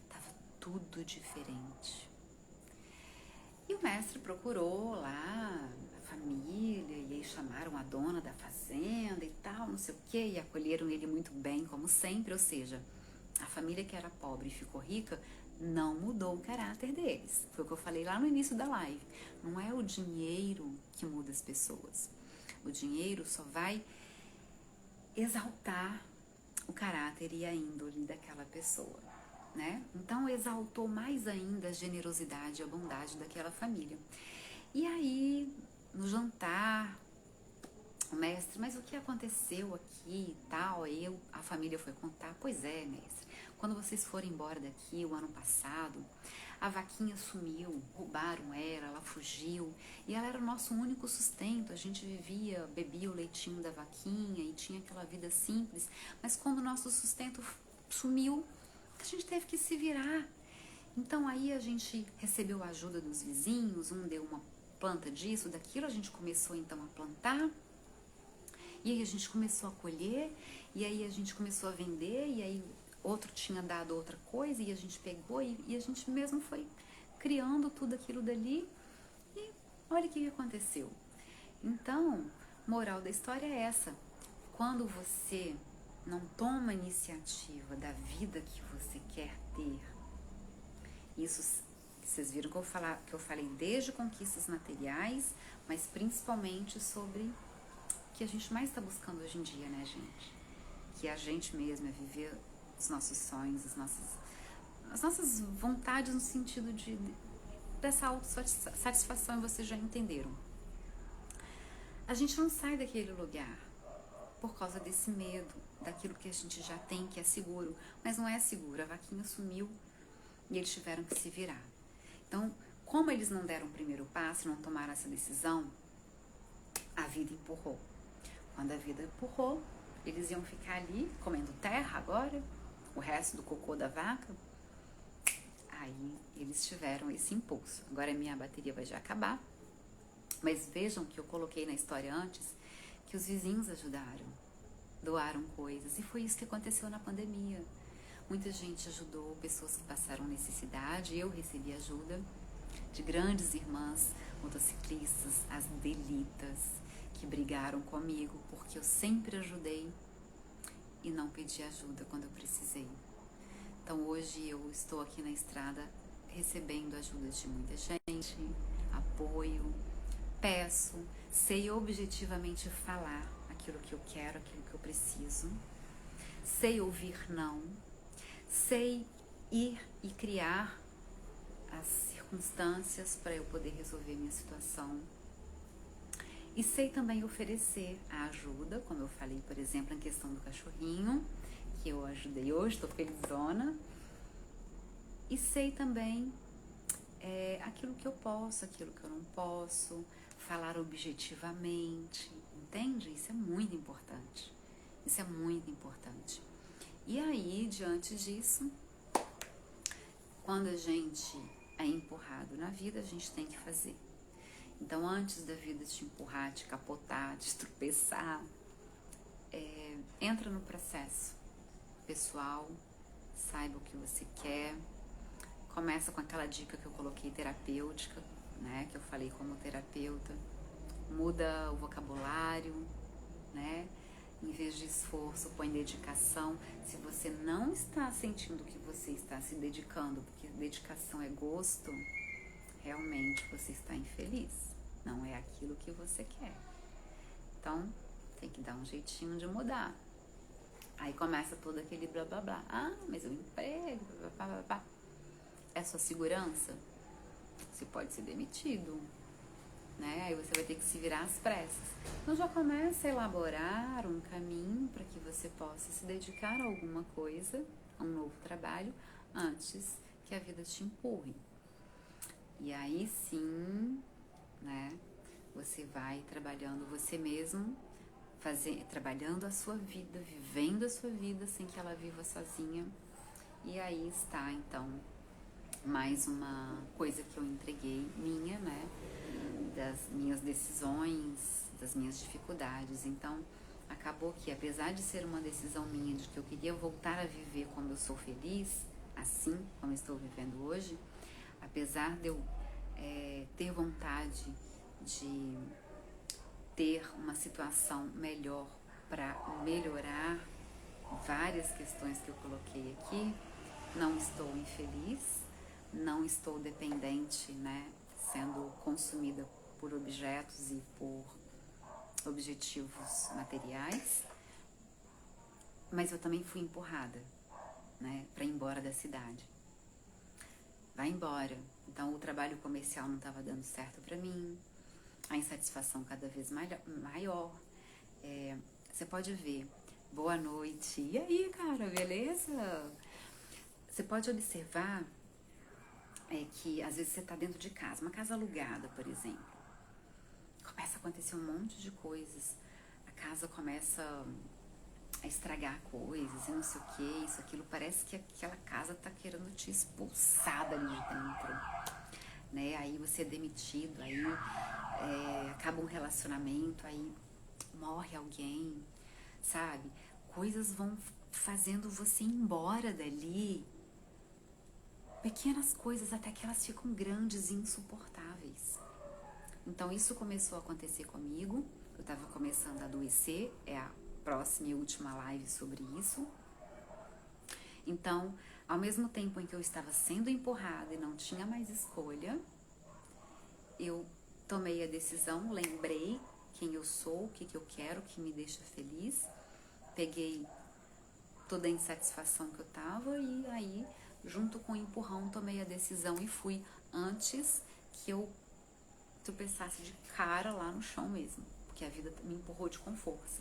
Tava tudo diferente. E o mestre procurou lá a família, e aí chamaram a dona da fazenda e tal, não sei o que, e acolheram ele muito bem, como sempre. Ou seja, a família que era pobre e ficou rica não mudou o caráter deles. Foi o que eu falei lá no início da live. Não é o dinheiro que muda as pessoas. O dinheiro só vai exaltar o caráter e a índole daquela pessoa, né? Então exaltou mais ainda a generosidade e a bondade daquela família. E aí, no jantar, o mestre, mas o que aconteceu aqui e tal? Aí a família foi contar: pois é, mestre, quando vocês foram embora daqui o ano passado, a vaquinha sumiu, roubaram ela fugiu, e ela era o nosso único sustento. A gente vivia, bebia o leitinho da vaquinha e tinha aquela vida simples, mas quando o nosso sustento sumiu, a gente teve que se virar. Então aí a gente recebeu a ajuda dos vizinhos, um deu uma planta disso, daquilo, a gente começou então a plantar, e aí a gente começou a colher, e aí a gente começou a vender, e aí outro tinha dado outra coisa, e a gente pegou, e a gente mesmo foi criando tudo aquilo dali, e olha o que aconteceu. Então, moral da história é essa: quando você não toma a iniciativa da vida que você quer ter, isso vocês viram que eu falei desde conquistas materiais, mas principalmente sobre o que a gente mais está buscando hoje em dia, né, gente? Que a gente mesmo é viver os nossos sonhos, as nossas vontades no sentido dessa autossatisfação, e vocês já entenderam. A gente não sai daquele lugar por causa desse medo, daquilo que a gente já tem, que é seguro, mas não é seguro. A vaquinha sumiu e eles tiveram que se virar. Então, como eles não deram o primeiro passo, não tomaram essa decisão, a vida empurrou. Quando a vida empurrou, eles iam ficar ali comendo terra agora, o resto do cocô da vaca. Aí eles tiveram esse impulso. Agora a minha bateria vai já acabar. Mas vejam que eu coloquei na história antes que os vizinhos ajudaram, doaram coisas. E foi isso que aconteceu na pandemia. Muita gente ajudou, pessoas que passaram necessidade. Eu recebi ajuda de grandes irmãs motociclistas, as delitas, que brigaram comigo porque eu sempre ajudei e não pedi ajuda quando eu precisei. Então hoje eu estou aqui na estrada recebendo ajuda de muita gente, apoio, peço, sei objetivamente falar aquilo que eu quero, aquilo que eu preciso, sei ouvir não, sei ir e criar as circunstâncias para eu poder resolver minha situação. E sei também oferecer a ajuda, como eu falei, por exemplo, em questão do cachorrinho, que eu ajudei hoje, estou felizona. E sei também aquilo que eu posso, aquilo que eu não posso, falar objetivamente, entende? Isso é muito importante. Isso é muito importante. E aí, diante disso, quando a gente é empurrado na vida, a gente tem que fazer. Então, antes da vida te empurrar, te capotar, te tropeçar, entra no processo pessoal, saiba o que você quer, começa com aquela dica que eu coloquei terapêutica, né, que eu falei como terapeuta, muda o vocabulário, né, em vez de esforço, põe dedicação. Se você não está sentindo que você está se dedicando, porque dedicação é gosto, realmente você está infeliz, não é aquilo que você quer. Então, tem que dar um jeitinho de mudar. Aí começa todo aquele blá blá blá. Ah, mas o emprego, blá blá blá blá. É sua segurança? Você pode ser demitido, né? Aí você vai ter que se virar às pressas. Então já começa a elaborar um caminho para que você possa se dedicar a alguma coisa, a um novo trabalho, antes que a vida te empurre. E aí sim, né, você vai trabalhando você mesmo, trabalhando a sua vida, vivendo a sua vida sem que ela viva sozinha. E aí está, então, mais uma coisa que eu entreguei minha, né, das minhas decisões, das minhas dificuldades. Então, acabou que, apesar de ser uma decisão minha de que eu queria voltar a viver como eu sou feliz, assim como eu estou vivendo hoje, apesar de eu ter vontade de ter uma situação melhor para melhorar várias questões que eu coloquei aqui, não estou infeliz, não estou dependente, né, sendo consumida por objetos e por objetivos materiais, mas eu também fui empurrada, né, para ir embora da cidade. Vai embora. Então o trabalho comercial não estava dando certo para mim, a insatisfação cada vez maior. Você pode ver, boa noite, e aí, cara, beleza? Você pode observar que às vezes você está dentro de casa, uma casa alugada, por exemplo, começa a acontecer um monte de coisas, a casa começa a estragar coisas e não sei o que, isso, aquilo, parece que aquela casa tá querendo te expulsar dali de dentro, né? Aí você é demitido, aí acaba um relacionamento, aí morre alguém, sabe? Coisas vão fazendo você ir embora dali, pequenas coisas até que elas ficam grandes e insuportáveis. Então isso começou a acontecer comigo, eu tava começando a adoecer, é a próxima e última live sobre isso. Então, ao mesmo tempo em que eu estava sendo empurrada e não tinha mais escolha, eu tomei a decisão, lembrei quem eu sou, o que eu quero, o que me deixa feliz, peguei toda a insatisfação que eu tava e aí junto com o empurrão, tomei a decisão e fui antes que eu tropeçasse de cara lá no chão mesmo, porque a vida me empurrou com força,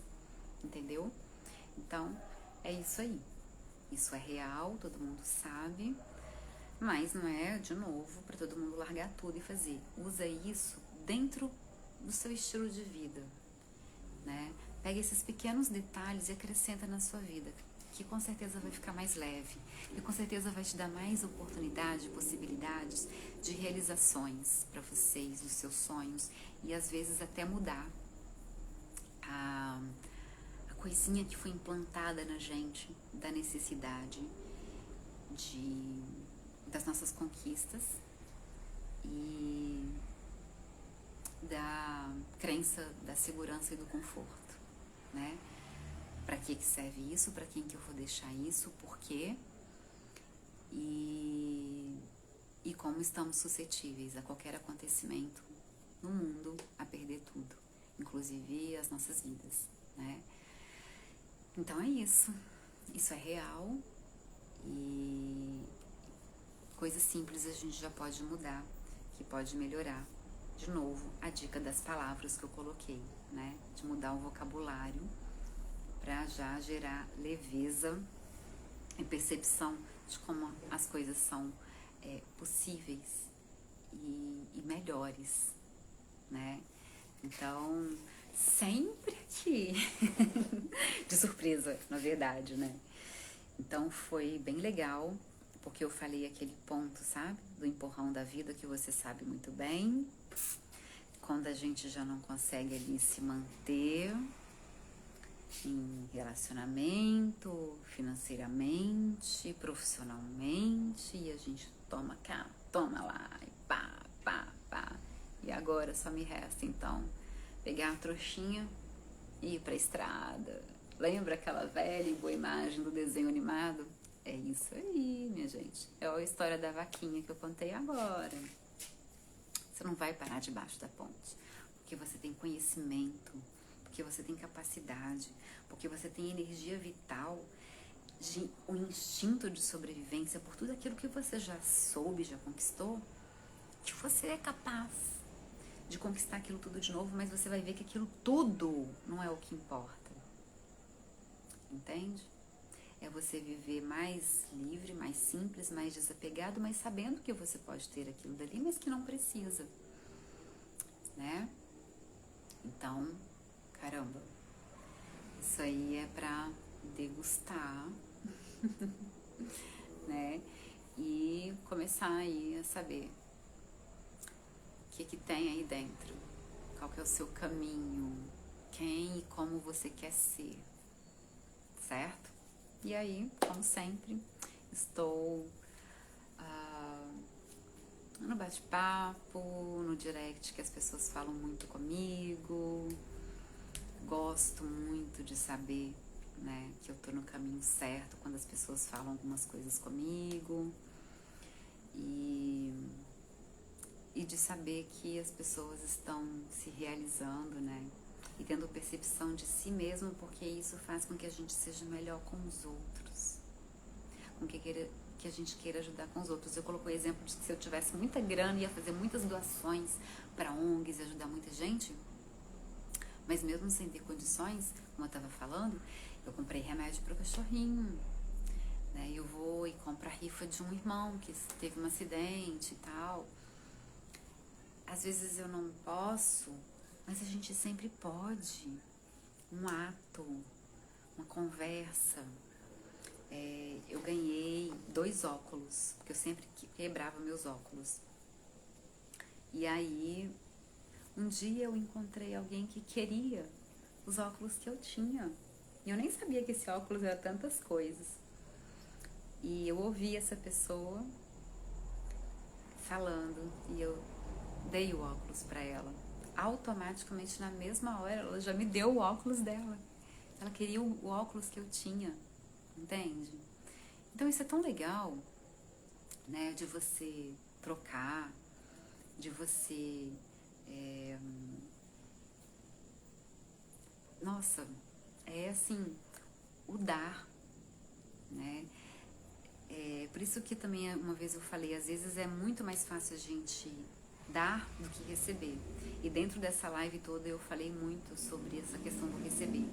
entendeu? Então, é isso aí. Isso é real, todo mundo sabe, mas não é, de novo, para todo mundo largar tudo e fazer. Usa isso dentro do seu estilo de vida, né? Pega esses pequenos detalhes e acrescenta na sua vida, que com certeza vai ficar mais leve, e com certeza vai te dar mais oportunidade, possibilidades de realizações para vocês, os seus sonhos, e às vezes até mudar a coisinha que foi implantada na gente, da necessidade das nossas conquistas e da crença da segurança e do conforto, né? Para que serve isso? Para quem que eu vou deixar isso? Por quê? E como estamos suscetíveis a qualquer acontecimento no mundo a perder tudo, inclusive as nossas vidas, né? Então é isso. Isso é real e coisas simples a gente já pode mudar, que pode melhorar. De novo, a dica das palavras que eu coloquei, né? De mudar o vocabulário para já gerar leveza e percepção de como as coisas são possíveis e melhores, né? Então, sempre aqui de surpresa, na verdade, né? Então foi bem legal, porque eu falei aquele ponto, sabe? Do empurrão da vida que você sabe muito bem. Quando a gente já não consegue ali se manter em relacionamento, financeiramente, profissionalmente, e a gente toma cá, toma lá, e pá, pá, pá. E agora só me resta, então, pegar a trouxinha e ir pra estrada. Lembra aquela velha e boa imagem do desenho animado? É isso aí, minha gente. É a história da vaquinha que eu contei agora. Você não vai parar debaixo da ponte, porque você tem conhecimento, porque você tem capacidade, porque você tem energia vital, o instinto de sobrevivência, por tudo aquilo que você já soube, já conquistou, que você é capaz de conquistar aquilo tudo de novo, mas você vai ver que aquilo tudo não é o que importa. Entende? É você viver mais livre, mais simples, mais desapegado, mas sabendo que você pode ter aquilo dali, mas que não precisa, né? Então, caramba, isso aí é pra degustar, né? E começar aí a saber o que tem aí dentro, qual que é o seu caminho, quem e como você quer ser, certo? E aí, como sempre, estou no bate-papo, no direct, que as pessoas falam muito comigo. Gosto muito de saber, né, que eu tô no caminho certo quando as pessoas falam algumas coisas comigo. E de saber que as pessoas estão se realizando, né? E tendo percepção de si mesmo, porque isso faz com que a gente seja melhor com os outros. Com que a gente queira ajudar com os outros. Eu coloquei o exemplo de que se eu tivesse muita grana, ia fazer muitas doações para ONGs e ajudar muita gente. Mas mesmo sem ter condições, como eu estava falando, eu comprei remédio para o cachorrinho. Né? Eu vou e compro a rifa de um irmão que teve um acidente e tal. Às vezes eu não posso, mas a gente sempre pode. Um ato, uma conversa. Eu ganhei 2 óculos, porque eu sempre quebrava meus óculos. E aí, um dia eu encontrei alguém que queria os óculos que eu tinha. E eu nem sabia que esse óculos era tantas coisas. E eu ouvi essa pessoa falando e eu dei o óculos para ela. Automaticamente, na mesma hora, ela já me deu o óculos dela. Ela queria o óculos que eu tinha, entende? Então isso é tão legal, né? De você trocar, de você... Nossa, é assim, o dar, né? Por isso que também uma vez eu falei, às vezes é muito mais fácil a gente dar do que receber. E dentro dessa live toda eu falei muito sobre essa questão do receber.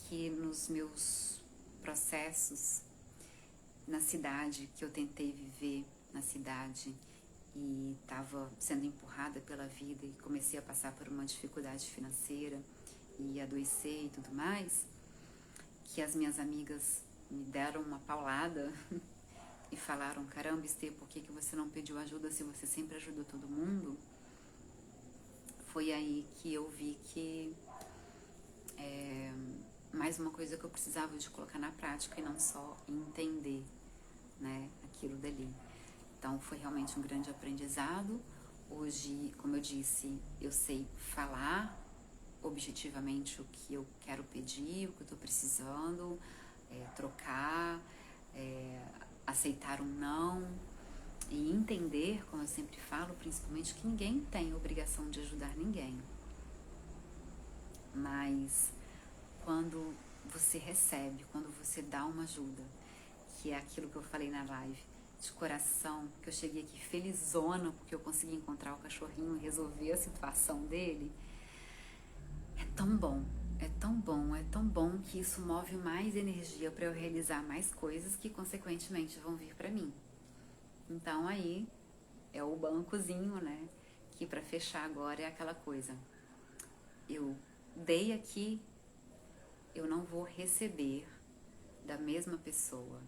Que nos meus processos na cidade, que eu tentei viver na cidade e estava sendo empurrada pela vida e comecei a passar por uma dificuldade financeira e adoecer e tudo mais, que as minhas amigas me deram uma paulada e falaram, caramba, Estê, por que você não pediu ajuda se você sempre ajudou todo mundo? Foi aí que eu vi que mais uma coisa que eu precisava de colocar na prática e não só entender, né, aquilo dali. Então foi realmente um grande aprendizado. Hoje, como eu disse, eu sei falar objetivamente o que eu quero pedir, o que eu estou precisando, trocar, aceitar um não e entender, como eu sempre falo, principalmente que ninguém tem obrigação de ajudar ninguém. Mas quando você recebe, quando você dá uma ajuda, que é aquilo que eu falei na live, de coração, que eu cheguei aqui felizona porque eu consegui encontrar o cachorrinho e resolver a situação dele, é tão bom, é tão bom, é tão bom que isso move mais energia para eu realizar mais coisas que consequentemente vão vir para mim. Então aí é o bancozinho, né, que para fechar agora é aquela coisa, eu dei aqui, eu não vou receber da mesma pessoa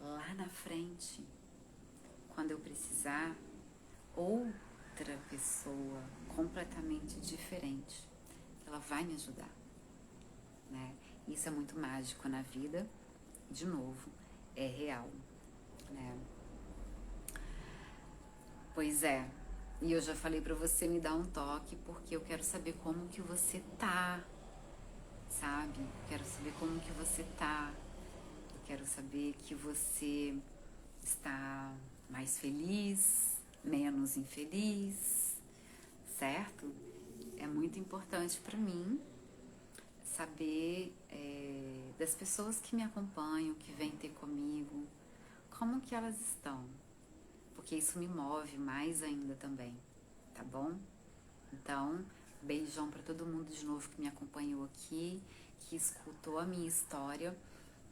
lá na frente, quando eu precisar, outra pessoa completamente diferente, ela vai me ajudar, né? Isso é muito mágico na vida, de novo, é real, né? Pois é, e eu já falei pra você me dar um toque, porque eu quero saber como que você tá, sabe? Quero saber como que você tá. Eu quero saber que você está mais feliz, menos infeliz, certo? É muito importante para mim saber das pessoas que me acompanham, que vêm ter comigo, como que elas estão, porque isso me move mais ainda também, tá bom? Então, beijão para todo mundo de novo que me acompanhou aqui, que escutou a minha história,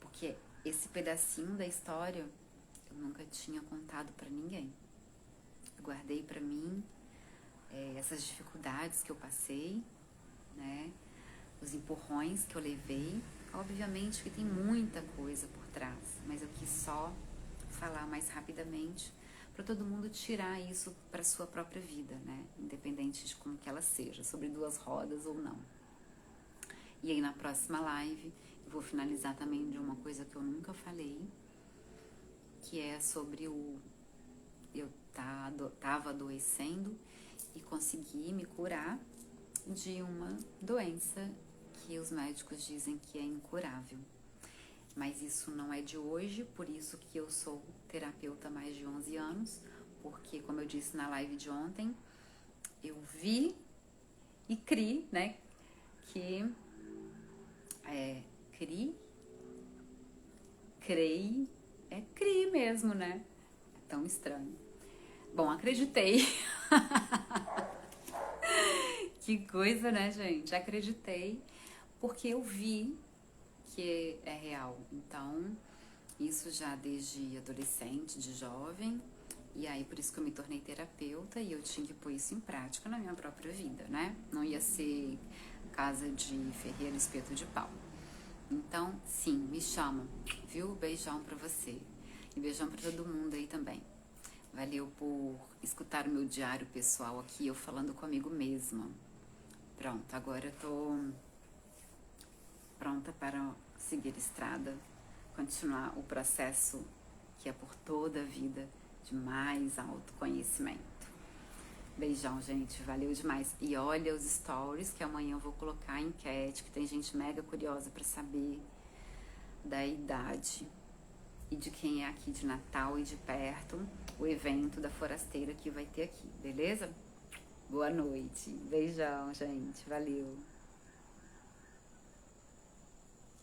porque esse pedacinho da história eu nunca tinha contado para ninguém. Eu guardei para mim essas dificuldades que eu passei, né? Os empurrões que eu levei. Obviamente que tem muita coisa por trás, mas eu quis só falar mais rapidamente para todo mundo tirar isso para sua própria vida, né? Independente de como que ela seja, sobre duas rodas ou não. E aí na próxima live eu vou finalizar também de uma coisa que eu nunca falei, que é sobre eu tava adoecendo e consegui me curar de uma doença que os médicos dizem que é incurável. Mas isso não é de hoje, por isso que eu sou terapeuta há mais de 11 anos, porque, como eu disse na live de ontem, eu vi e criei, né, que criei mesmo, né? É tão estranho. Bom, acreditei. Que coisa, né, gente? Acreditei porque eu vi que é real. Então, isso já desde adolescente, de jovem, e aí por isso que eu me tornei terapeuta e eu tinha que pôr isso em prática na minha própria vida, né? Não ia ser casa de ferreiro, espeto de pau. Então, sim, me chamam, viu? Beijão pra você. E beijão pra todo mundo aí também. Valeu por escutar o meu diário pessoal aqui, eu falando comigo mesma. Pronto, agora eu tô pronta para seguir estrada, continuar o processo que é por toda a vida de mais autoconhecimento. Beijão, gente, valeu demais. E olha os stories que amanhã eu vou colocar a enquete, que tem gente mega curiosa para saber da idade e de quem é aqui de Natal e de perto, o evento da Forasteira que vai ter aqui, beleza? Boa noite. Beijão, gente. Valeu.